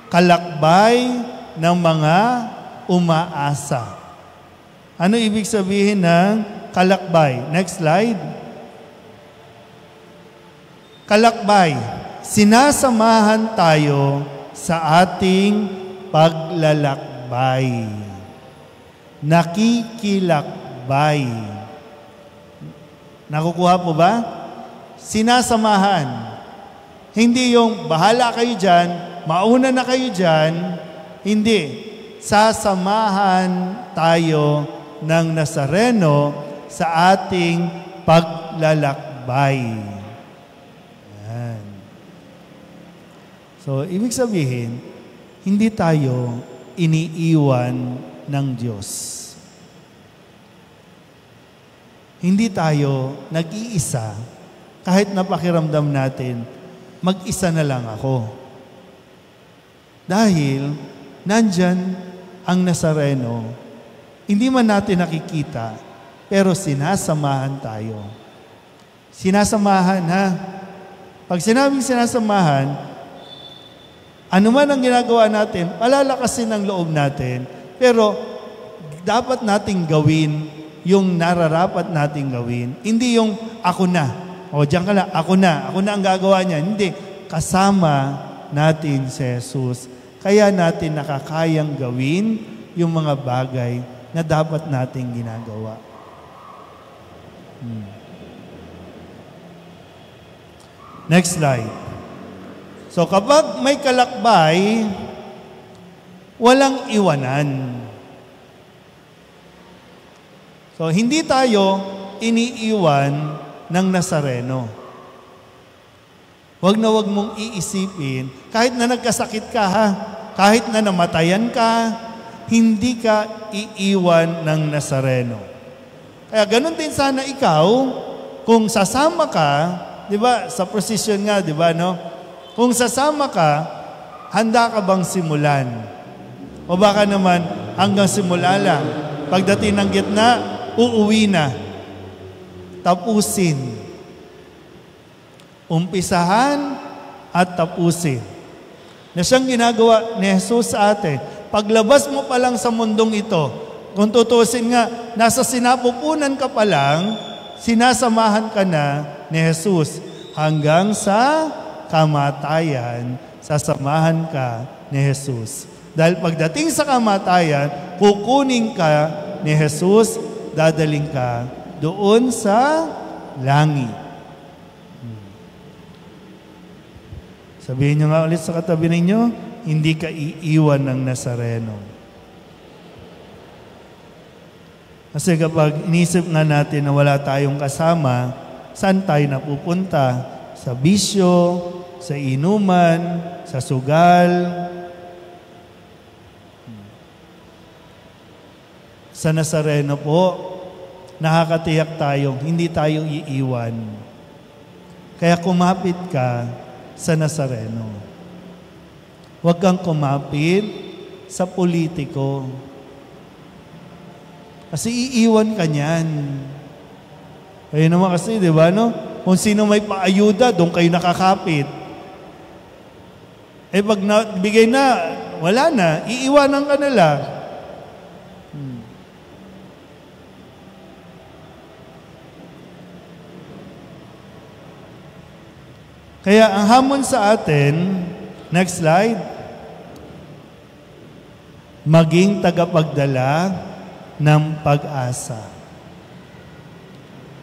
S1: kalakbay ng mga umaasa. Ano ibig sabihin ng kalakbay? Next slide. Kalakbay, sinasamahan tayo sa ating paglalakbay. Nakikilakbay. Nakukuha po ba? Sinasamahan. Hindi yung bahala kayo dyan, mauna na kayo dyan. Hindi. Sasamahan tayo ng Nazareno sa ating paglalakbay. Yan. So, ibig sabihin, hindi tayo iniiwan ng Diyos. Hindi tayo nag-iisa kahit napakiramdam natin, mag-isa na lang ako. Dahil, nandyan ang Nazareno, hindi man natin nakikita, pero sinasamahan tayo. Sinasamahan, ha? Pag sinabing sinasamahan, ano man ang ginagawa natin, palalakasin ang loob natin, pero dapat nating gawin yung nararapat nating gawin. Hindi yung ako na. O, diyan ka na, ako na ang gagawa niya. Hindi, kasama natin si Jesus. Kaya natin nakakayang gawin yung mga bagay na dapat nating ginagawa. Next slide. So kapag may kalakbay, walang iwanan. So hindi tayo iniiwan ng Nazareno. Huwag mong iisipin, kahit na nagkasakit ka ha, kahit na namatayan ka, hindi ka iiwan ng Nazareno. Kaya ganun din sana ikaw, kung sasama ka, di ba, sa procession nga, di ba, no? Kung sasama ka, handa ka bang simulan? O baka naman, hanggang simula lang. Pagdating ng gitna, uuwi na. Tapusin. Umpisahan at tapusin. Na siyang ginagawa ni Jesus sa atin. Paglabas mo pa lang sa mundong ito, kung tutusin nga, nasa sinapupunan ka pa lang, sinasamahan ka na ni Jesus hanggang sa kamatayan, sasamahan ka ni Jesus. Dahil pagdating sa kamatayan, kukunin ka ni Jesus, dadaling ka doon sa langit. Sabihin niyo nga ulit sa katabi ninyo, hindi ka iiwan ng Nazareno. Kasi kapag inisip nga natin na wala tayong kasama, saan tayo napupunta? Sa bisyo, sa inuman, sa sugal. Sa Nazareno po, nakakatiyak tayong hindi tayo iiwan. Kaya kumapit ka sa Nazareno. Huwag kang kumapit sa politiko. Kasi iiwan ka niyan. Kaya naman kasi, di ba, no? Kung sino may paayuda, doon kayo nakakapit. Eh, pag bigay na, wala na. Iiwanan ka nila. Kaya ang hamon sa atin, next slide, maging tagapagdala ng pag-asa.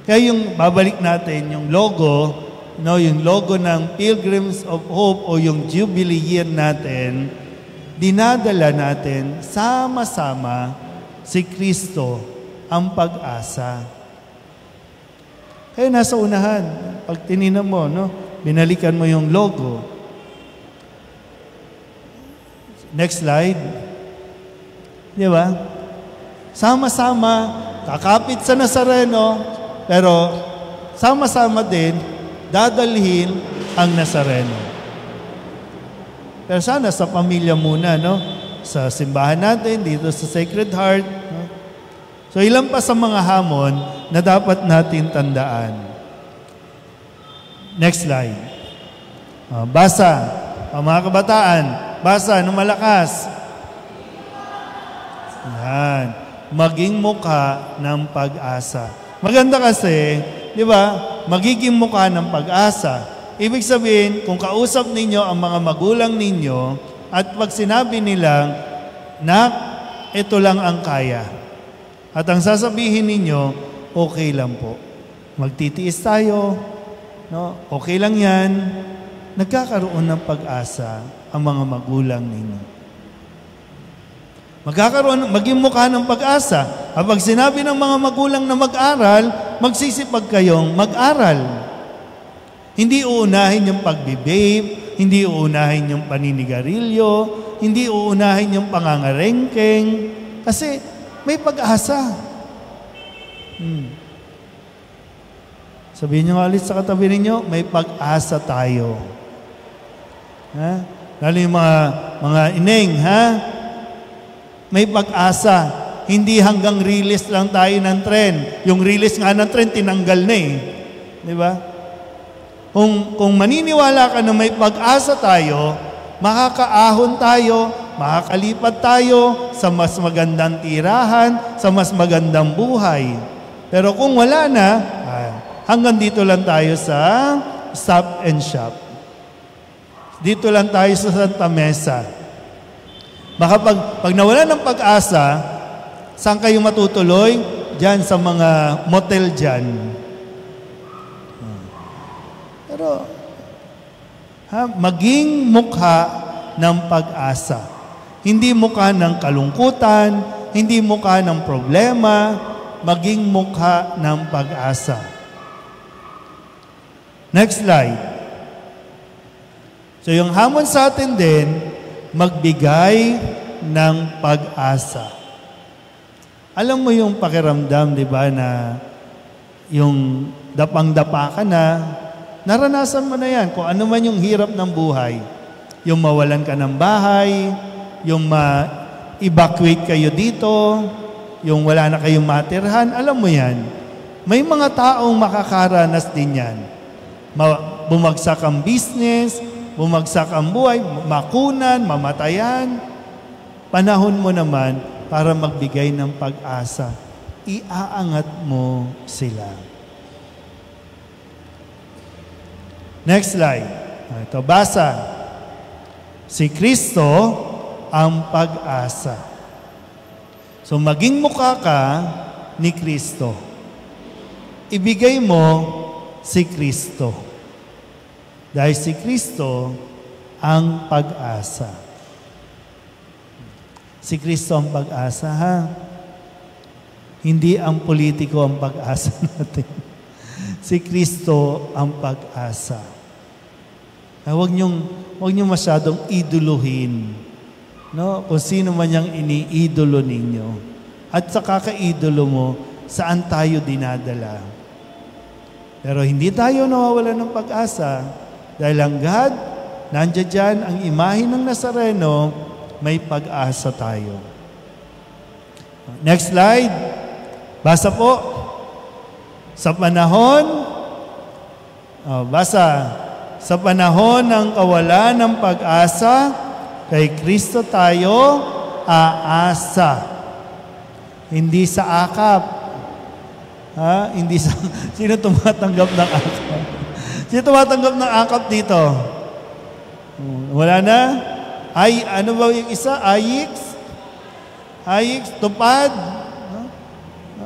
S1: Kaya yung babalik natin, yung logo, no, yung logo ng Pilgrims of Hope o yung Jubilee Year natin, dinadala natin sama-sama si Kristo ang pag-asa. Kaya nasa unahan, pag tininan mo, no, binalikan mo yung logo. Next slide. Di ba? Sama-sama, kakapit sa Nazareno, pero sama-sama din, dadalhin ang Nazareno. Pero sana sa pamilya muna, no? Sa simbahan natin, dito sa Sacred Heart. No? So ilan pa sa mga hamon na dapat natin tandaan. Next slide. Basa. Mga kabataan, basa ng malakas. Yan. Maging mukha ng pag-asa. Maganda kasi, di ba, magiging mukha ng pag-asa. Ibig sabihin, kung kausap ninyo ang mga magulang ninyo at pag sinabi nilang, "Nak, ito lang ang kaya." At ang sasabihin ninyo, okay lang po. Magtitiis tayo, no? Okay lang yan. Nagkakaroon ng pag-asa ang mga magulang ninyo. Maging mukha ng pag-asa. Kapag sinabi ng mga magulang na mag-aral, magsisipag kayong mag-aral. Hindi uunahin yung pagbibabe, hindi uunahin yung paninigarilyo, hindi uunahin yung pangangarengkeng, kasi may pag-asa. Sabihin nyo nga ulit sa katabi ninyo, may pag-asa tayo. Ha? Lalo yung mga ineng, ha? May pag-asa. Hindi hanggang release lang tayo ng tren. Yung release nga ng tren, tinanggal na eh. Di ba? Kung maniniwala ka na may pag-asa tayo, makakaahon tayo, makakalipat tayo sa mas magandang tirahan, sa mas magandang buhay. Pero kung wala na, hanggang dito lang tayo sa Stop and Shop. Dito lang tayo sa Santa Mesa. Baka pag nawala ng pag-asa, saan kayo matutuloy? Diyan sa mga motel dyan. Pero, maging mukha ng pag-asa. Hindi mukha ng kalungkutan, hindi mukha ng problema, maging mukha ng pag-asa. Next slide. So yung hamon sa atin din, magbigay ng pag-asa. Alam mo yung pakiramdam, di ba, na yung dapang-dapa ka na, naranasan mo na yan, kung ano man yung hirap ng buhay. Yung mawalan ka ng bahay, yung ma-evacuate kayo dito, yung wala na kayong matirhan, alam mo yan. May mga taong makakaranas din yan. Bumagsak ang business, bumagsak ang buhay, makunan, mamatayan. Panahon mo naman para magbigay ng pag-asa. Iaangat mo sila. Next slide. Ito, basa. Si Kristo ang pag-asa. So, maging mukha ka ni Kristo. Ibigay mo si Kristo. Dahil si Kristo ang pag-asa. Si Kristo ang pag-asa, ha? Hindi ang politiko ang pag-asa natin. Si Kristo ang pag-asa. Huwag niyong masyadong iduluhin, no? Kung sino man yung iniidolo ninyo. At sa kakaidolo mo, saan tayo dinadala. Pero hindi tayo nawawala ng pag-asa dahil ang God, nandiyan dyan ang imahe ng Nazareno, may pag-asa tayo. Next slide. Basa po. Sa panahon, sa panahon ng kawalan ng pag-asa, kay Kristo tayo aasa. Hindi sa akap. Hindi sa... Sino tumatanggap ng akap? Sino tumatanggap ng akap dito? Wala na? Ano ba yung isa? Ayix? Hayik, tupad.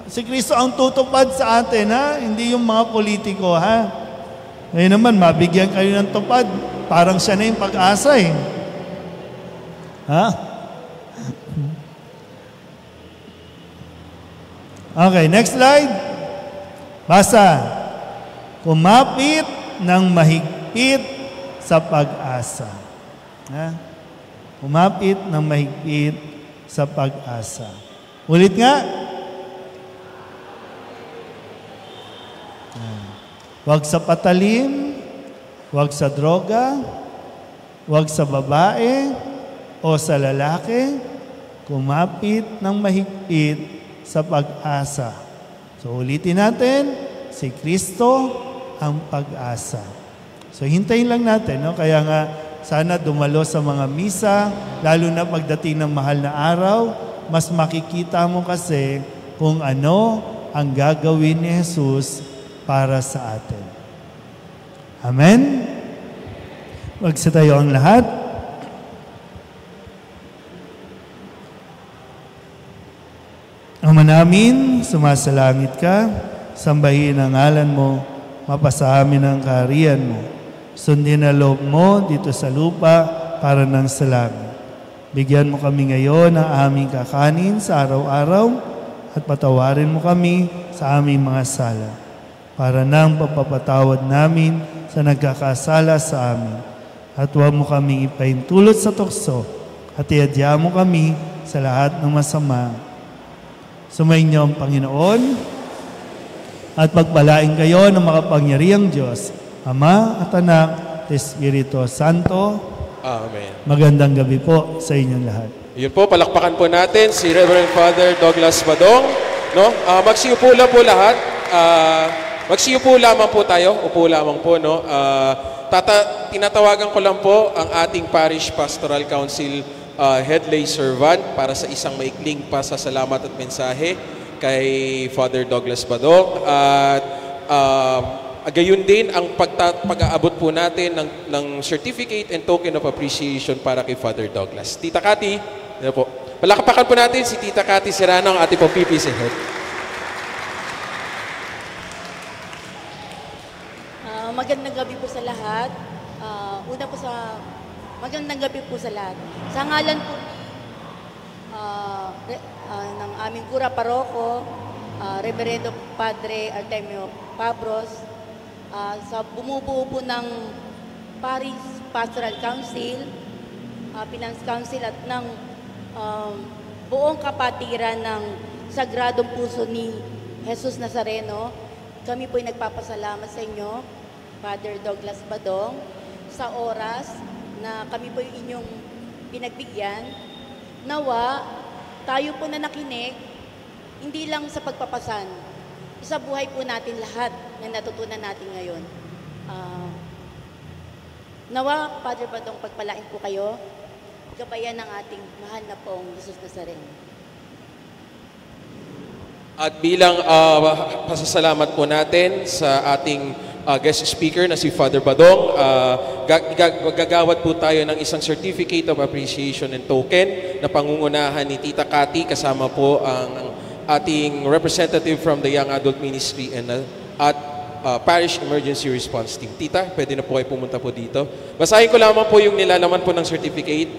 S1: Si Kristo ang tutupad sa atin, ha? Hindi yung mga politiko, ha? Ngayon naman, mabigyan kayo ng tupad. Parang siya na yung pag-asa, eh. Ha? Okay, next slide. Basa. Kumapit ng mahigpit sa pag-asa. Ha? Kumapit ng mahigpit sa pag-asa. Ulit nga. Huwag sa patalim, huwag sa droga, huwag sa babae o sa lalaki, kumapit ng mahigpit sa pag-asa. So ulitin natin, si Kristo ang pag-asa. So hintayin lang natin, no? Kaya nga sana dumalo sa mga misa, lalo na pagdating ng mahal na araw, mas makikita mo kasi kung ano ang gagawin ni Jesus para sa atin. Amen? Magsitayo ang lahat. Ama namin, sumasalangit ka, sambahin ang ngalan mo, mapasa amin ang kaharian mo. Sundin ang loob mo dito sa lupa para ng sa langit. Bigyan mo kami ngayon ng aming kakanin sa araw-araw at patawarin mo kami sa aming mga sala para ng pagpapatawad namin sa nagkakasala sa amin. At huwag mo kaming ipaintulot sa tukso at iadya mo kami sa lahat ng masama. Sumainyo ang Panginoon at pagpalain kayo ng makapangyarihang Diyos, Ama at Anak at Espiritu Santo.
S2: Amen.
S1: Magandang gabi po sa inyong lahat.
S2: Yun po, palakpakan po natin si Reverend Father Douglas Badong. No? Magsiupo lang po lahat. Magsiupo lamang po tayo. Upo lamang po. No? Tinatawagan ko lang po ang ating Parish Pastoral Council Head Lay Servant para sa isang maikling pasasalamat at mensahe kay Father Douglas Badong. At gayon din ang pag-aabot po natin ng certificate and token of appreciation para kay Father Douglas. Tita Cathy, ano po? Palakpakan po natin si Tita Cathy Serrano, ang ating pong PPC Head.
S3: Magandang gabi po sa lahat. Magandang gabi po sa lahat. Sa ngalan po ng aming Kura Paroko, Reverendo Padre Artemio Pabros, sa bumubuo po ng Parish Pastoral Council, Finance Council at ng buong kapatiran ng Sagradong Puso ni Jesus Nazareno, kami po ay nagpapasalamat sa inyo, Father Douglas Badong, sa oras na kami po yung inyong pinagbigyan. Nawa, tayo po na nakinig, hindi lang sa pagpapasan, sa buhay po natin lahat na natutunan natin ngayon. Nawa, Father Badong, pagpalain po kayo, gabayan ng ating mahal na pong Jesus Nazareno.
S2: At bilang pasasalamat po natin sa ating guest speaker na si Father Badong, gagawad po tayo ng isang certificate of appreciation and token na pangungunahan ni Tita Cathy, kasama po ang ating representative from the Young Adult Ministry and at Parish Emergency Response Team. Tita, pwede na po kayo pumunta po dito. Basahin ko lamang po yung nilalaman po ng certificate.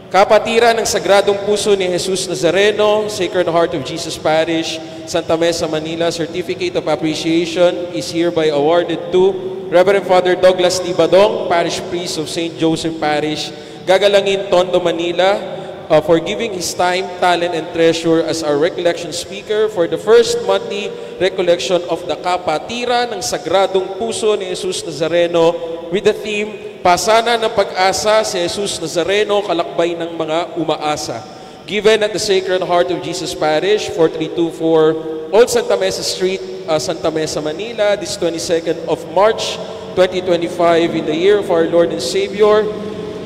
S2: Kapatiran ng Sagradong Puso ni Jesus Nazareno, Sacred Heart of Jesus Parish, Santa Mesa, Manila, Certificate of Appreciation is hereby awarded to Reverend Father Douglas D. Badong, Parish Priest of St. Joseph Parish, Gagalangin, Tondo, Manila, for giving his time, talent, and treasure as our recollection speaker for the first monthly recollection of the Kapatiran ng Sagradong Puso ni Jesus Nazareno with the theme, Pasana ng Pag-asa si Jesus Nazareno, kalakbay ng mga umaasa. Given at the Sacred Heart of Jesus Parish, 4324 Old Santa Mesa Street, Santa Mesa, Manila, this 22nd of March, 2025, in the year of our Lord and Savior,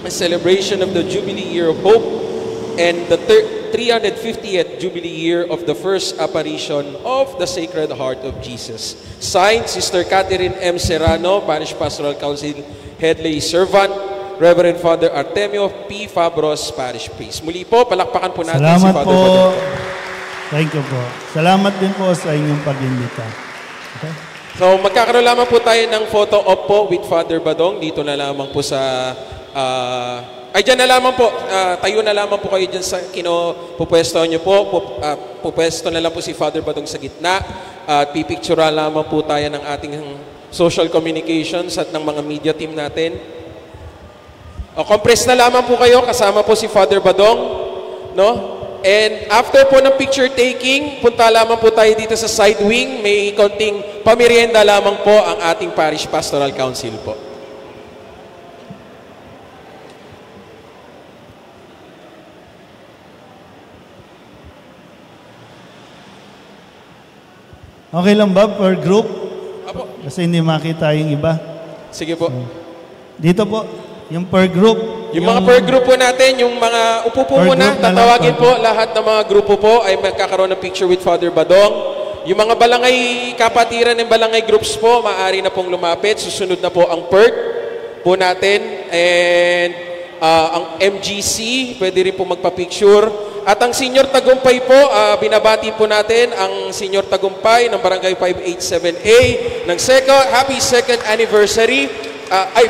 S2: a celebration of the Jubilee Year of Hope, and the 350th Jubilee Year of the first apparition of the Sacred Heart of Jesus. Signed, Sister Catherine M. Serrano, Parish Pastoral Council Head Lay Servant. Reverend Father Artemio P. Fabros, Parish Priest. Muli po, palakpakan po natin si
S1: Salamat
S2: Father
S1: po.
S2: Badong.
S1: Thank you po. Salamat din po sa inyong pag-imbita. Okay?
S2: So magkakaroon lamang po tayo ng photo op po with Father Badong. Dito na lamang po sa... ay dyan na lamang po. Tayo na lamang po kayo dyan sa pupwesto nyo po. Pupwesto na lang po si Father Badong sa gitna. At pipictura lamang po tayo ng ating social communications at ng mga media team natin. Compress na lamang po kayo. Kasama po si Father Badong. No? And after po ng picture taking, punta lamang po tayo dito sa side wing. May konting pamirienda lamang po ang ating Parish Pastoral Council po.
S1: Okay lang ba per group?
S2: Apo.
S1: Kasi hindi makita yung iba.
S2: Sige po.
S1: Dito po, yung per group.
S2: Yung mga per group po natin, yung mga upo po
S1: Per
S2: muna,
S1: group na lang,
S2: tatawagin
S1: per
S2: po lahat ng mga grupo po ay magkakaroon ng picture with Father Badong. Yung mga balangay kapatiran ng balangay groups po, maaari na pong lumapit. Susunod na po ang PERT po natin. And ang MGC, pwede rin po magpa-picture. At ang Senior Tagumpay po, binabati po natin ang Senior Tagumpay ng Barangay 587A ng happy second anniversary.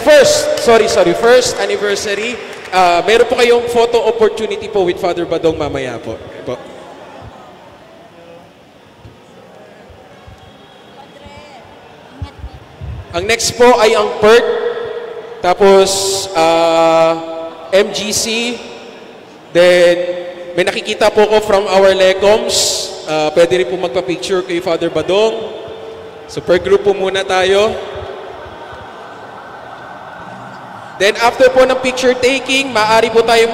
S2: First anniversary. Meron po kayong photo opportunity po with Father Badong mamaya po. Ang next po ay ang PERT. Tapos, MGC. Then, may nakikita po ko from our LECOMs. Pwede rin po magpa-picture kay Father Badong. So, per group po muna tayo. Then after po ng picture taking, maaari po tayong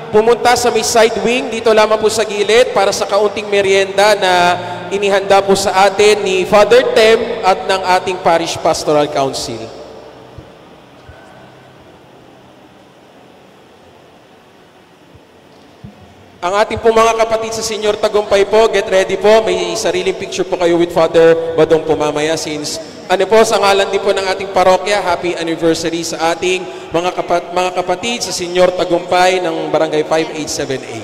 S2: pumunta sa may side wing, dito lamang po sa gilid para sa kaunting merienda na inihanda po sa atin ni Father Tem at ng ating Parish Pastoral Council. Ang ating po mga kapatid sa Senior Tagumpay po, get ready po. May sariling picture po kayo with Father Badong po mamaya since sa ngalan din po ng ating parokya, happy anniversary sa ating mga kapatid sa Senior Tagumpay ng Barangay 587A.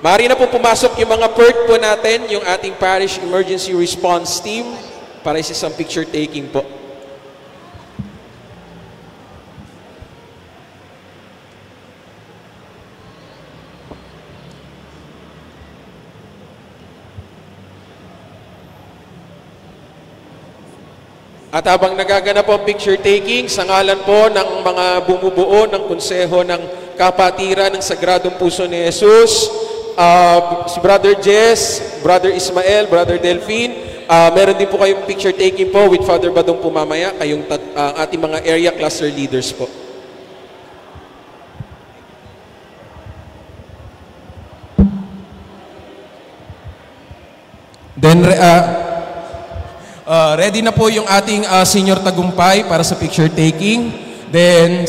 S2: Maaari na po pumasok yung mga PERT po natin, yung ating Parish Emergency Response Team para sa isang picture taking po. At habang nagaganap po ang picture taking, sa ngalan po ng mga bumubuo ng Konseho ng Kapatiran ng Sagradong Puso ni Jesus, si Brother Jess, Brother Ismael, Brother Delphine, meron din po kayong picture taking po with Father Badong po mamaya, kayong ating mga area cluster leaders po. Then, ready na po yung ating Senior Tagumpay para sa picture taking. Then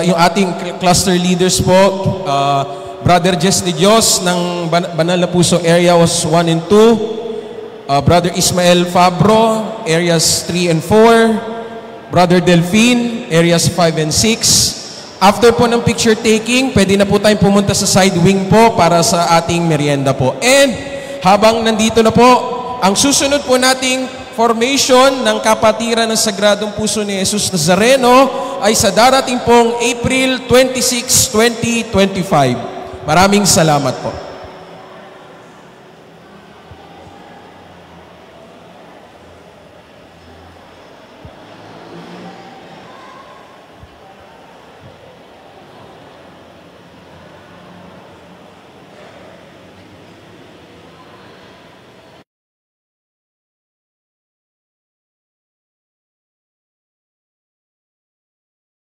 S2: yung ating cluster leaders po, Brother Jess de Dios ng Banal na Puso Areas 1 and 2, Brother Ismael Fabro, Areas 3 and 4, Brother Delphine, Areas 5 and 6. After po ng picture taking, pwede na po tayong pumunta sa side wing po para sa ating merienda po. And habang nandito na po, ang susunod po nating formation ng Kapatiran ng Sagradong Puso ni Jesus Nazareno ay sa darating pong April 26, 2025. Maraming salamat po.